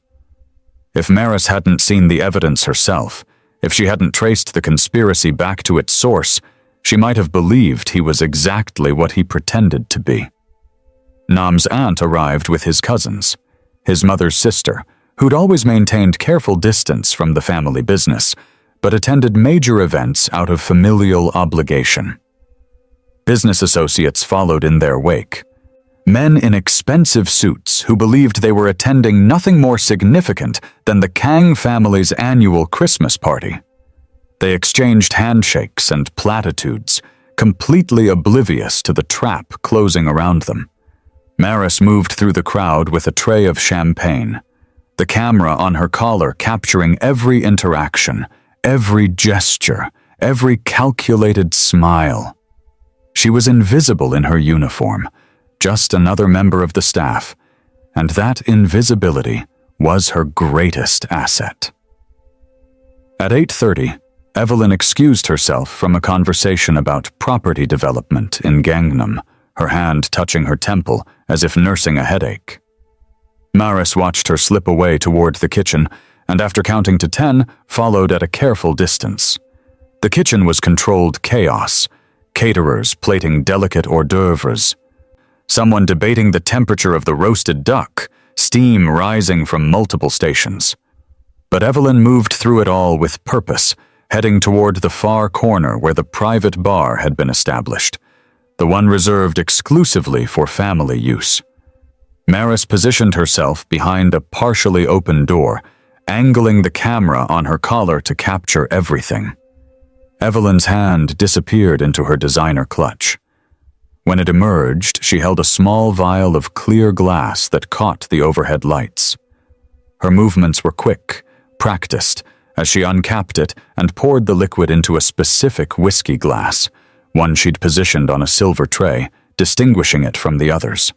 If Maris hadn't seen the evidence herself, if she hadn't traced the conspiracy back to its source, she might have believed he was exactly what he pretended to be. Nam's aunt arrived with his cousins, his mother's sister, who'd always maintained careful distance from the family business, but attended major events out of familial obligation. Business associates followed in their wake. Men in expensive suits who believed they were attending nothing more significant than the Kang family's annual Christmas party. They exchanged handshakes and platitudes, completely oblivious to the trap closing around them. Maris moved through the crowd with a tray of champagne, the camera on her collar capturing every interaction, every gesture, every calculated smile. She was invisible in her uniform, just another member of the staff, and that invisibility was her greatest asset. At 8:30, Evelyn excused herself from a conversation about property development in Gangnam, her hand touching her temple as if nursing a headache. Maris watched her slip away toward the kitchen, and after counting to 10, followed at a careful distance. The kitchen was controlled chaos, caterers plating delicate hors d'oeuvres, someone debating the temperature of the roasted duck, steam rising from multiple stations. But Evelyn moved through it all with purpose, heading toward the far corner where the private bar had been established, the one reserved exclusively for family use. Maris positioned herself behind a partially open door, angling the camera on her collar to capture everything. Evelyn's hand disappeared into her designer clutch. When it emerged, she held a small vial of clear glass that caught the overhead lights. Her movements were quick, practiced, as she uncapped it and poured the liquid into a specific whiskey glass, one she'd positioned on a silver tray, distinguishing it from the others.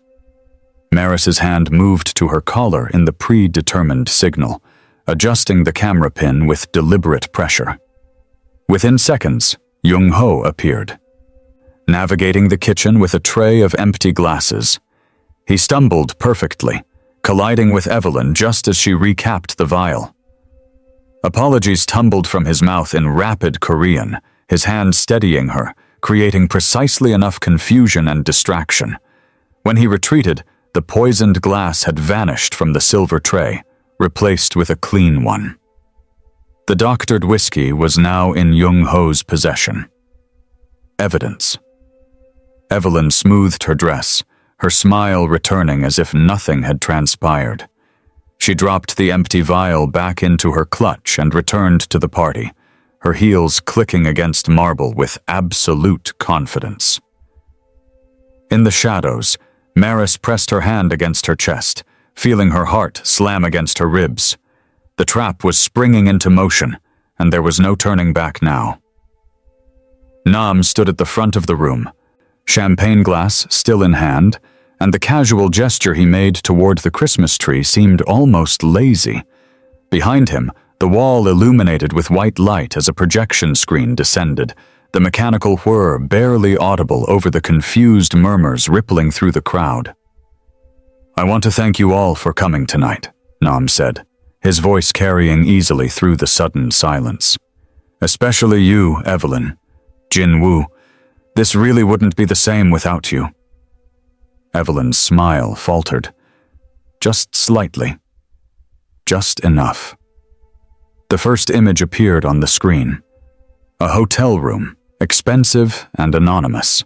Maris's hand moved to her collar in the predetermined signal, adjusting the camera pin with deliberate pressure. Within seconds, Jung-ho appeared, navigating the kitchen with a tray of empty glasses. He stumbled perfectly, colliding with Evelyn just as she recapped the vial. Apologies tumbled from his mouth in rapid Korean, his hand steadying her, creating precisely enough confusion and distraction. When he retreated, the poisoned glass had vanished from the silver tray, replaced with a clean one. The doctored whiskey was now in Jung-ho's possession. Evidence. Evelyn smoothed her dress, her smile returning as if nothing had transpired. She dropped the empty vial back into her clutch and returned to the party, her heels clicking against marble with absolute confidence. In the shadows, Maris pressed her hand against her chest, feeling her heart slam against her ribs. The trap was springing into motion, and there was no turning back now. Nam stood at the front of the room, champagne glass still in hand, and the casual gesture he made toward the Christmas tree seemed almost lazy. Behind him, the wall illuminated with white light as a projection screen descended, the mechanical whir barely audible over the confused murmurs rippling through the crowd. "I want to thank you all for coming tonight," Nam said, his voice carrying easily through the sudden silence. "Especially you, Evelyn. Jin-woo. This really wouldn't be the same without you." Evelyn's smile faltered. Just slightly. Just enough. The first image appeared on the screen. A hotel room, expensive and anonymous.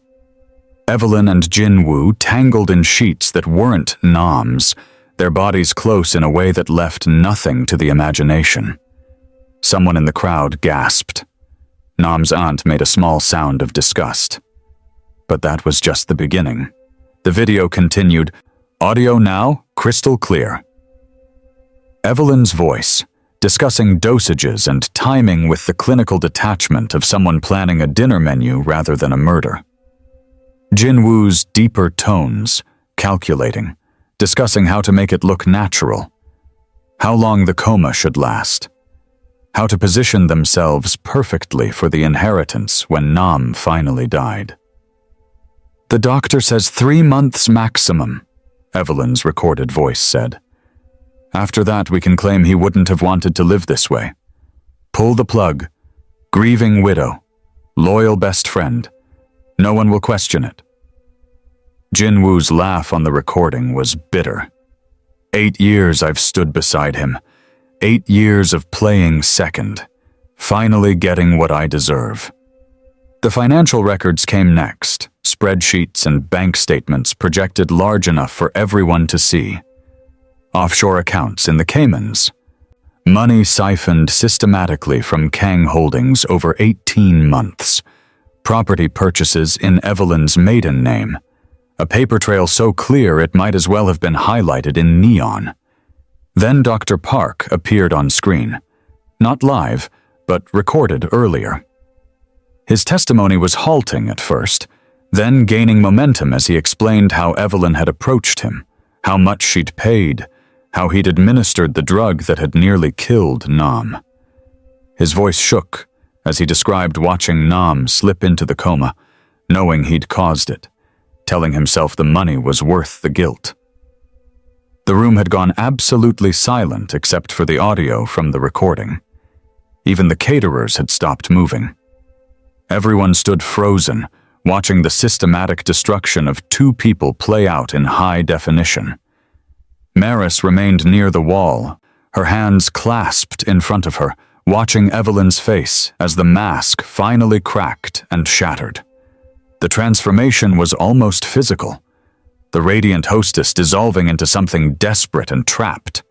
Evelyn and Jin-woo tangled in sheets that weren't Nam's, their bodies close in a way that left nothing to the imagination. Someone in the crowd gasped. Nam's aunt made a small sound of disgust. But that was just the beginning. The video continued, audio now, crystal clear. Evelyn's voice, discussing dosages and timing with the clinical detachment of someone planning a dinner menu rather than a murder. Jin-woo's deeper tones, calculating, discussing how to make it look natural, how long the coma should last, how to position themselves perfectly for the inheritance when Nam finally died. "The doctor says 3 months maximum," Evelyn's recorded voice said. "After that, we can claim he wouldn't have wanted to live this way. Pull the plug. Grieving widow. Loyal best friend. No one will question it." Jin-woo's laugh on the recording was bitter. 8 years I've stood beside him. 8 years of playing second. Finally getting what I deserve. The financial records came next, spreadsheets and bank statements projected large enough for everyone to see. Offshore accounts in the Caymans. Money siphoned systematically from Kang Holdings over 18 months. Property purchases in Evelyn's maiden name. A paper trail so clear it might as well have been highlighted in neon. Then Dr. Park appeared on screen. Not live, but recorded earlier. His testimony was halting at first, then gaining momentum as he explained how Evelyn had approached him, how much she'd paid, how he'd administered the drug that had nearly killed Nam. His voice shook as he described watching Nam slip into the coma, knowing he'd caused it, telling himself the money was worth the guilt. The room had gone absolutely silent except for the audio from the recording. Even the caterers had stopped moving. Everyone stood frozen, watching the systematic destruction of 2 people play out in high definition. Maris remained near the wall, her hands clasped in front of her, watching Evelyn's face as the mask finally cracked and shattered. The transformation was almost physical, the radiant hostess dissolving into something desperate and trapped.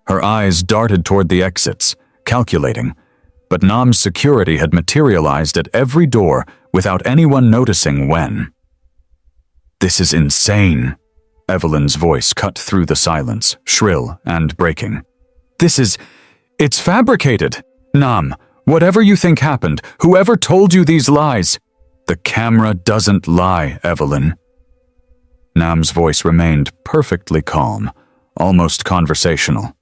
Her eyes darted toward the exits, calculating, but Nam's security had materialized at every door without anyone noticing when. "This is insane," Evelyn's voice cut through the silence, shrill and breaking. It's fabricated. Nam, whatever you think happened, whoever told you these lies." "The camera doesn't lie, Evelyn." Nam's voice remained perfectly calm, almost conversational.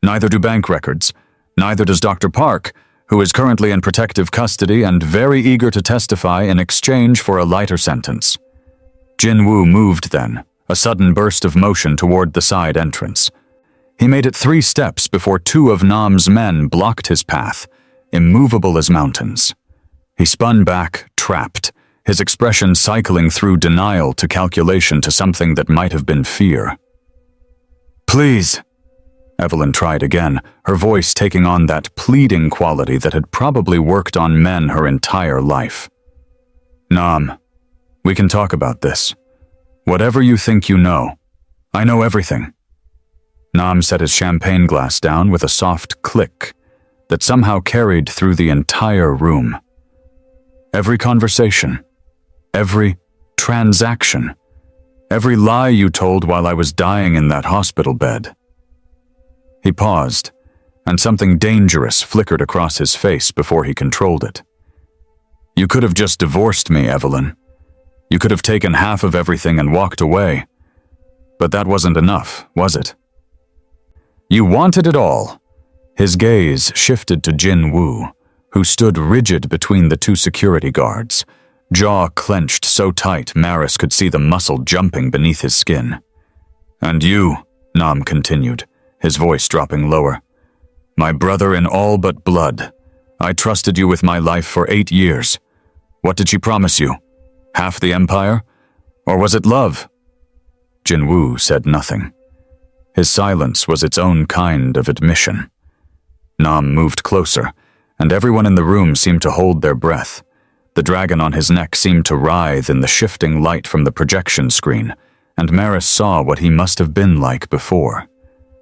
"Neither do bank records. Neither does Dr. Park, who is currently in protective custody and very eager to testify in exchange for a lighter sentence." Jin-woo moved then, a sudden burst of motion toward the side entrance. He made it 3 steps before 2 of Nam's men blocked his path, immovable as mountains. He spun back, trapped, his expression cycling through denial to calculation to something that might have been fear. "Please," Evelyn tried again, her voice taking on that pleading quality that had probably worked on men her entire life. "Nam, we can talk about this. Whatever you think you know. I know everything." Nam set his champagne glass down with a soft click that somehow carried through the entire room. Every conversation, every transaction, every lie you told while I was dying in that hospital bed. He paused, and something dangerous flickered across his face before he controlled it. "You could have just divorced me, Evelyn. You could have taken half of everything and walked away. But that wasn't enough, was it? You wanted it all." His gaze shifted to Jin Woo, who stood rigid between the two security guards, jaw clenched so tight Maris could see the muscle jumping beneath his skin. "And you," Nam continued, his voice dropping lower. "My brother in all but blood. I trusted you with my life for 8 years. What did she promise you? Half the empire? Or was it love?" Jin Woo said nothing. His silence was its own kind of admission. Nam moved closer, and everyone in the room seemed to hold their breath. The dragon on his neck seemed to writhe in the shifting light from the projection screen, and Maris saw what he must have been like before.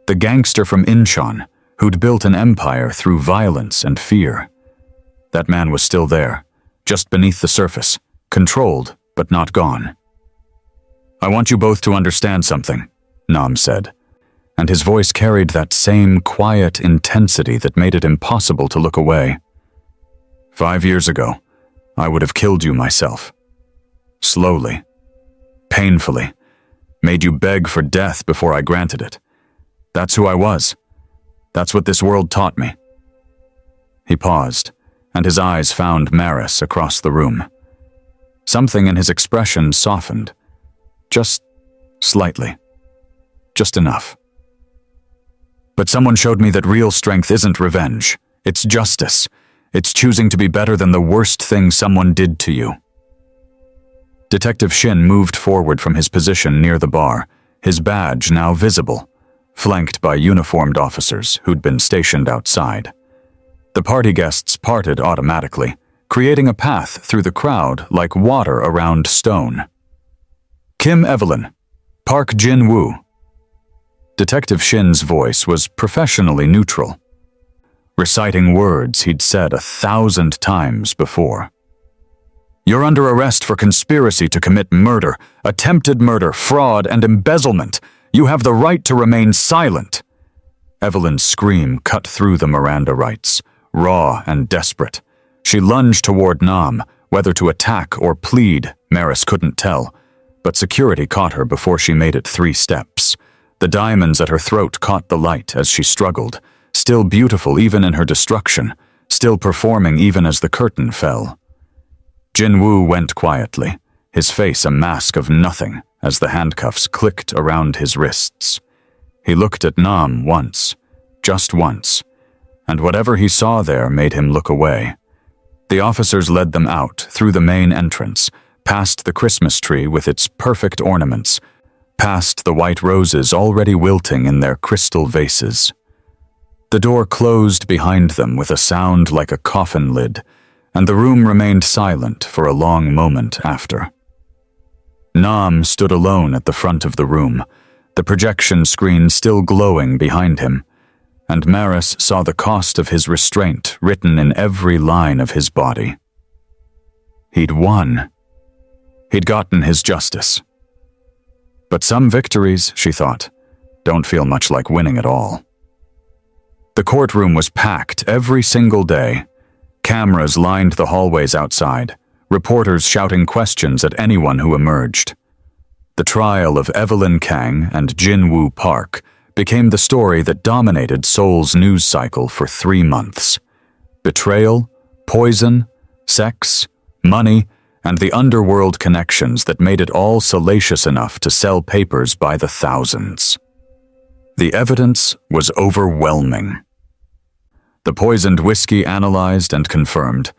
The gangster from Incheon, who'd built an empire through violence and fear. That man was still there, just beneath the surface, controlled but not gone. "I want you both to understand something," Nam said, and his voice carried that same quiet intensity that made it impossible to look away. 5 years ago, I would have killed you myself. Slowly, painfully, made you beg for death before I granted it. That's who I was. That's what this world taught me." He paused, and his eyes found Maris across the room. Something in his expression softened. Just slightly. Just enough. "But someone showed me that real strength isn't revenge. It's justice. It's choosing to be better than the worst thing someone did to you." Detective Shin moved forward from his position near the bar, his badge now visible, flanked by uniformed officers who'd been stationed outside. The party guests parted automatically, creating a path through the crowd like water around stone. "Kim Evelyn, Park Jin Woo." Detective Shin's voice was professionally neutral, reciting words he'd said 1,000 times before. "You're under arrest for conspiracy to commit murder, attempted murder, fraud, and embezzlement. You have the right to remain silent." Evelyn's scream cut through the Miranda rights, raw and desperate. She lunged toward Nam, whether to attack or plead, Maris couldn't tell, but security caught her before she made it 3 steps. The diamonds at her throat caught the light as she struggled, still beautiful even in her destruction, still performing even as the curtain fell. Jin Woo went quietly, his face a mask of nothing as the handcuffs clicked around his wrists. He looked at Nam once, just once, and whatever he saw there made him look away. The officers led them out through the main entrance, past the Christmas tree with its perfect ornaments, past the white roses already wilting in their crystal vases. The door closed behind them with a sound like a coffin lid, and the room remained silent for a long moment after. Nam stood alone at the front of the room, the projection screen still glowing behind him, and Maris saw the cost of his restraint written in every line of his body. He'd won. He'd gotten his justice. But some victories, she thought, don't feel much like winning at all. The courtroom was packed every single day. Cameras lined the hallways outside, reporters shouting questions at anyone who emerged. The trial of Evelyn Kang and Jin Woo Park became the story that dominated Seoul's news cycle for 3 months. Betrayal, poison, sex, money, and the underworld connections that made it all salacious enough to sell papers by the thousands. The evidence was overwhelming. The poisoned whiskey analyzed and confirmed,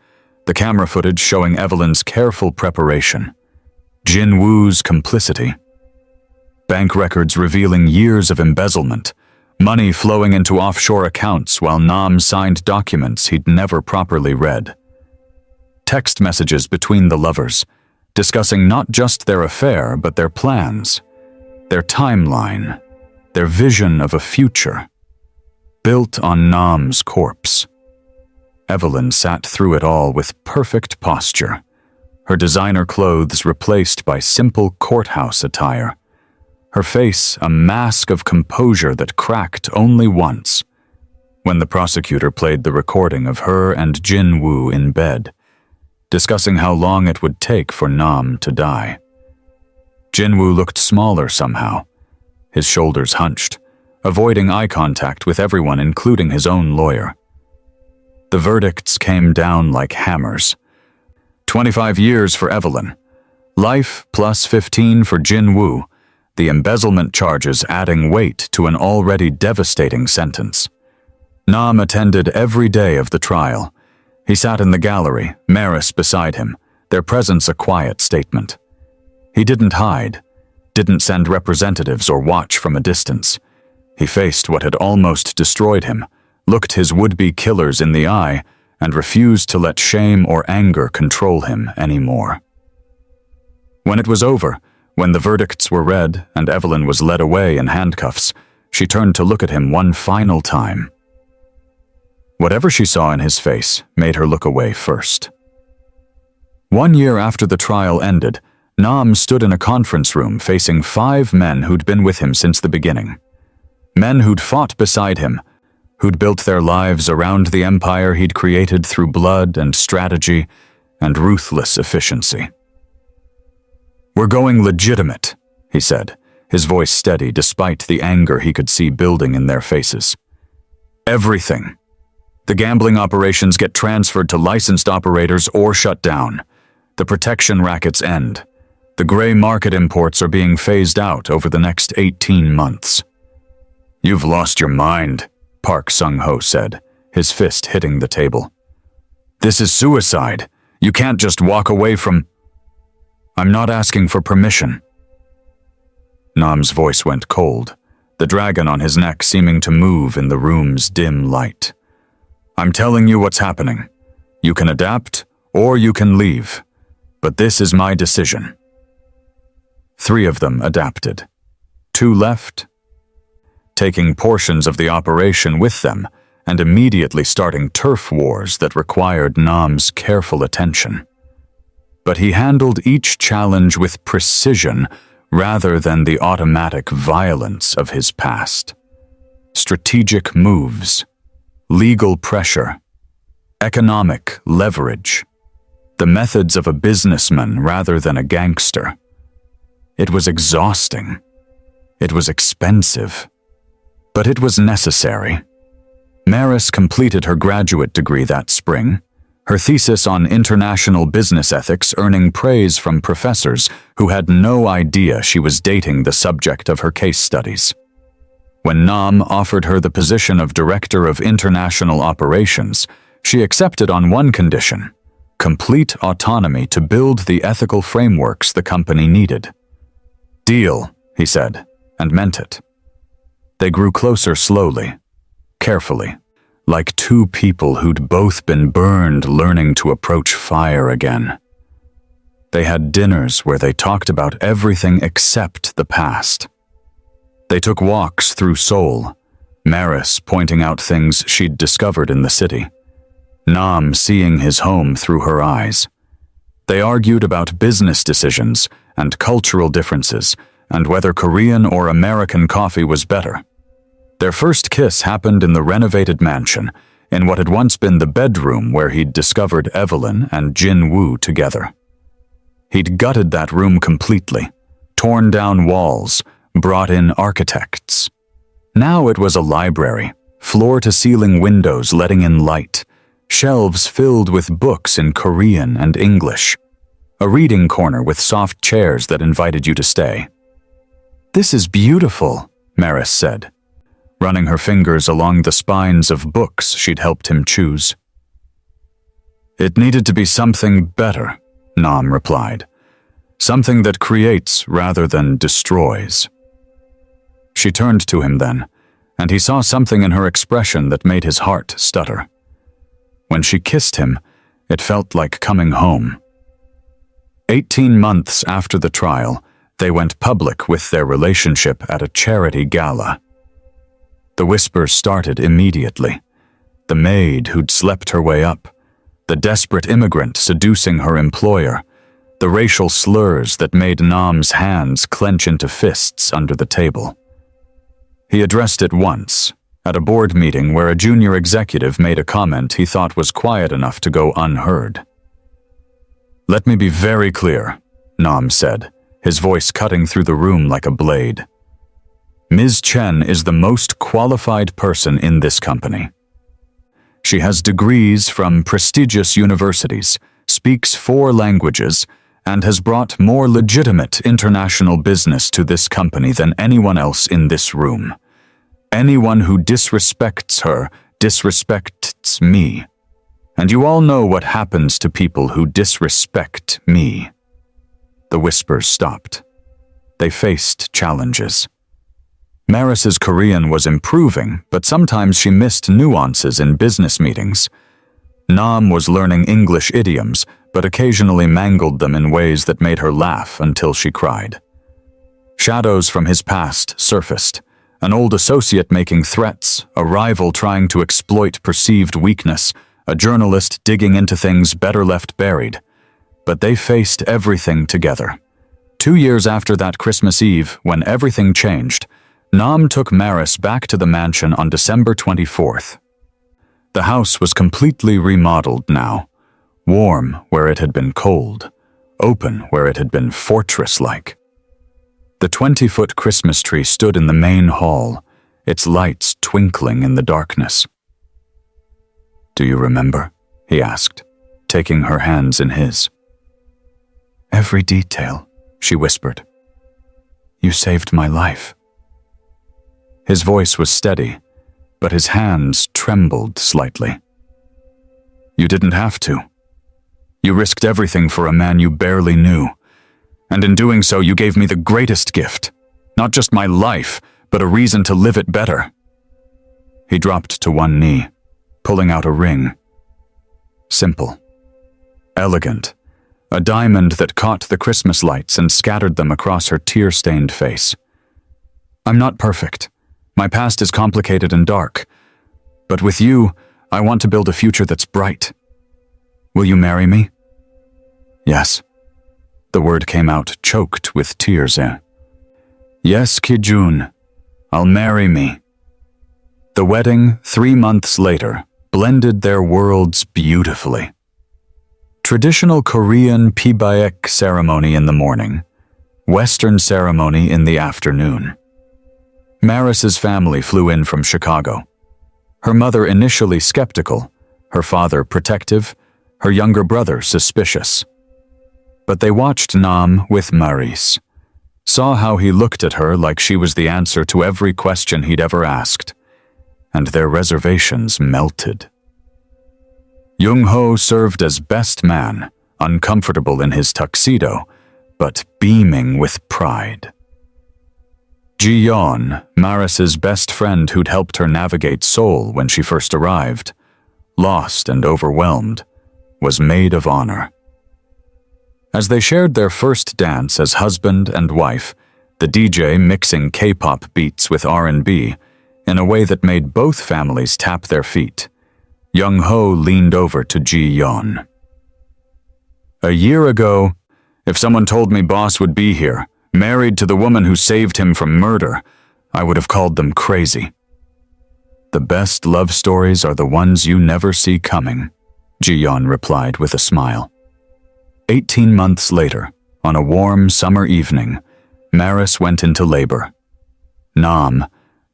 the camera footage showing Evelyn's careful preparation, Jin Woo's complicity, bank records revealing years of embezzlement, money flowing into offshore accounts while Nam signed documents he'd never properly read. Text messages between the lovers, discussing not just their affair but their plans, their timeline, their vision of a future, built on Nam's corpse. Evelyn sat through it all with perfect posture, her designer clothes replaced by simple courthouse attire, her face a mask of composure that cracked only once, when the prosecutor played the recording of her and Jin Woo in bed, discussing how long it would take for Nam to die. Jin Woo looked smaller somehow, his shoulders hunched, avoiding eye contact with everyone, including his own lawyer. The verdicts came down like hammers. 25 years for Evelyn. Life plus 15 for Jin Woo, the embezzlement charges adding weight to an already devastating sentence. Nam attended every day of the trial. He sat in the gallery, Maris beside him, their presence a quiet statement. He didn't hide, didn't send representatives or watch from a distance. He faced what had almost destroyed him, looked his would-be killers in the eye, and refused to let shame or anger control him anymore. When it was over, when the verdicts were read and Evelyn was led away in handcuffs, she turned to look at him one final time. Whatever she saw in his face made her look away first. 1 year after the trial ended, Nam stood in a conference room facing 5 men who'd been with him since the beginning. Men who'd fought beside him, who'd built their lives around the empire he'd created through blood and strategy and ruthless efficiency. "We're going legitimate," he said, his voice steady despite the anger he could see building in their faces. "Everything. The gambling operations get transferred to licensed operators or shut down. The protection rackets end. The gray market imports are being phased out over the next 18 months. "You've lost your mind," Park Sung-ho said, his fist hitting the table. "This is suicide. You can't just walk away from—" "I'm not asking for permission." Nam's voice went cold, the dragon on his neck seeming to move in the room's dim light. "I'm telling you what's happening. You can adapt, or you can leave. But this is my decision." 3 of them adapted. 2 left, taking portions of the operation with them and immediately starting turf wars that required Nam's careful attention. But he handled each challenge with precision rather than the automatic violence of his past. Strategic moves, legal pressure, economic leverage, the methods of a businessman rather than a gangster. It was exhausting. It was expensive. But it was necessary. Maris completed her graduate degree that spring, her thesis on international business ethics earning praise from professors who had no idea she was dating the subject of her case studies. When Nam offered her the position of Director of International Operations, she accepted on one condition: complete autonomy to build the ethical frameworks the company needed. "Deal," he said, and meant it. They grew closer slowly, carefully, like 2 people who'd both been burned learning to approach fire again. They had dinners where they talked about everything except the past. They took walks through Seoul, Maris pointing out things she'd discovered in the city, Nam seeing his home through her eyes. They argued about business decisions and cultural differences and whether Korean or American coffee was better. Their first kiss happened in the renovated mansion, in what had once been the bedroom where he'd discovered Evelyn and Jin Woo together. He'd gutted that room completely, torn down walls, brought in architects. Now it was a library, floor-to-ceiling windows letting in light, shelves filled with books in Korean and English, a reading corner with soft chairs that invited you to stay. "This is beautiful," Maris said, running her fingers along the spines of books she'd helped him choose. "It needed to be something better," Nam replied. "Something that creates rather than destroys." She turned to him then, and he saw something in her expression that made his heart stutter. When she kissed him, it felt like coming home. 18 months after the trial, they went public with their relationship at a charity gala. The whispers started immediately. The maid who'd slept her way up, the desperate immigrant seducing her employer, the racial slurs that made Nam's hands clench into fists under the table. He addressed it once, at a board meeting where a junior executive made a comment he thought was quiet enough to go unheard. "Let me be very clear," Nam said, his voice cutting through the room like a blade. Ms. Chen is the most qualified person in this company. She has degrees from prestigious universities, speaks 4 languages, and has brought more legitimate international business to this company than anyone else in this room. Anyone who disrespects her disrespects me. And you all know what happens to people who disrespect me. The whispers stopped. They faced challenges. Maris's Korean was improving, but sometimes she missed nuances in business meetings. Nam was learning English idioms, but occasionally mangled them in ways that made her laugh until she cried. Shadows from his past surfaced. An old associate making threats, a rival trying to exploit perceived weakness, a journalist digging into things better left buried. But they faced everything together. 2 years after that Christmas Eve, when everything changed, Nam took Maris back to the mansion on December 24th. The house was completely remodeled now, warm where it had been cold, open where it had been fortress-like. The 20-foot Christmas tree stood in the main hall, its lights twinkling in the darkness. "Do you remember?" he asked, taking her hands in his. "Every detail," she whispered. "You saved my life." His voice was steady, but his hands trembled slightly. "You didn't have to. You risked everything for a man you barely knew. And in doing so, you gave me the greatest gift. Not just my life, but a reason to live it better." He dropped to one knee, pulling out a ring. Simple. Elegant. A diamond that caught the Christmas lights and scattered them across her tear-stained face. "I'm not perfect. My past is complicated and dark. But with you, I want to build a future that's bright. Will you marry me?" "Yes." The word came out choked with tears. "Yes, Ki-jun. I'll marry me." The wedding, 3 months later, blended their worlds beautifully. Traditional Korean pibaek ceremony in the morning, Western ceremony in the afternoon. Maris's family flew in from Chicago. Her mother initially skeptical, her father protective, her younger brother suspicious. But they watched Nam with Maris, saw how he looked at her like she was the answer to every question he'd ever asked, and their reservations melted. Jung-ho served as best man, uncomfortable in his tuxedo, but beaming with pride. Ji-yeon, Maris's best friend who'd helped her navigate Seoul when she first arrived, lost and overwhelmed, was maid of honor. As they shared their first dance as husband and wife, the DJ mixing K-pop beats with R&B in a way that made both families tap their feet, Jung-ho leaned over to Ji-yeon. "A year ago, if someone told me Boss would be here, married to the woman who saved him from murder, I would have called them crazy. The best love stories are the ones you never see coming," Ji-yeon replied with a smile. 18 months later, on a warm summer evening, Maris went into labor. Nam,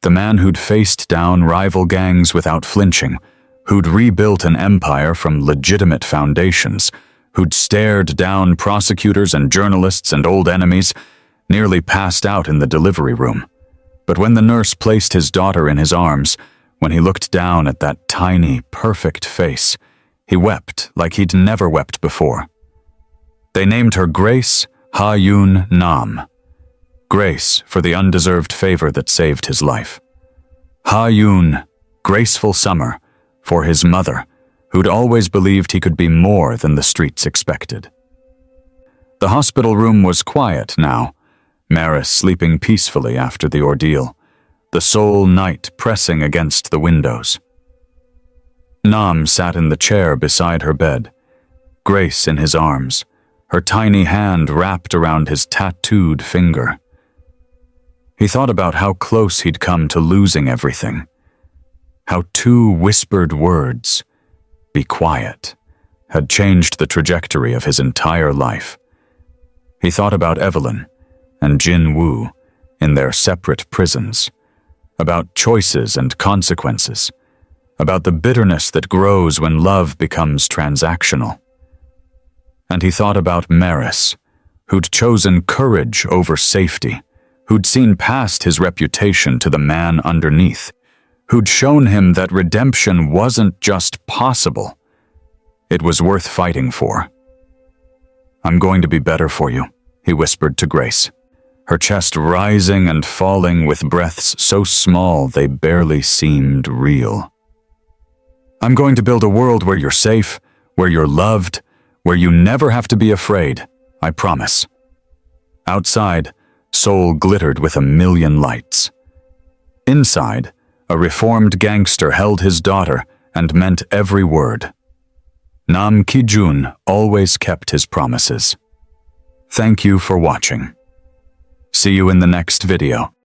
the man who'd faced down rival gangs without flinching, who'd rebuilt an empire from legitimate foundations, who'd stared down prosecutors and journalists and old enemies, nearly passed out in the delivery room. But when the nurse placed his daughter in his arms, when he looked down at that tiny, perfect face, he wept like he'd never wept before. They named her Grace Ha-yoon Nam. Grace for the undeserved favor that saved his life. Ha-yoon, graceful summer, for his mother, who'd always believed he could be more than the streets expected. The hospital room was quiet now, Maris sleeping peacefully after the ordeal, the Seoul night pressing against the windows. Nam sat in the chair beside her bed, Grace in his arms, her tiny hand wrapped around his tattooed finger. He thought about how close he'd come to losing everything, how 2 whispered words, "Be quiet," had changed the trajectory of his entire life. He thought about Evelyn and Jin Woo in their separate prisons, about choices and consequences, about the bitterness that grows when love becomes transactional. And he thought about Maris, who'd chosen courage over safety, who'd seen past his reputation to the man underneath, who'd shown him that redemption wasn't just possible, it was worth fighting for. "I'm going to be better for you," he whispered to Grace, her chest rising and falling with breaths so small they barely seemed real. "I'm going to build a world where you're safe, where you're loved, where you never have to be afraid, I promise." Outside, Seoul glittered with a million lights. Inside, a reformed gangster held his daughter and meant every word. Nam Ki-jun always kept his promises. Thank you for watching. See you in the next video.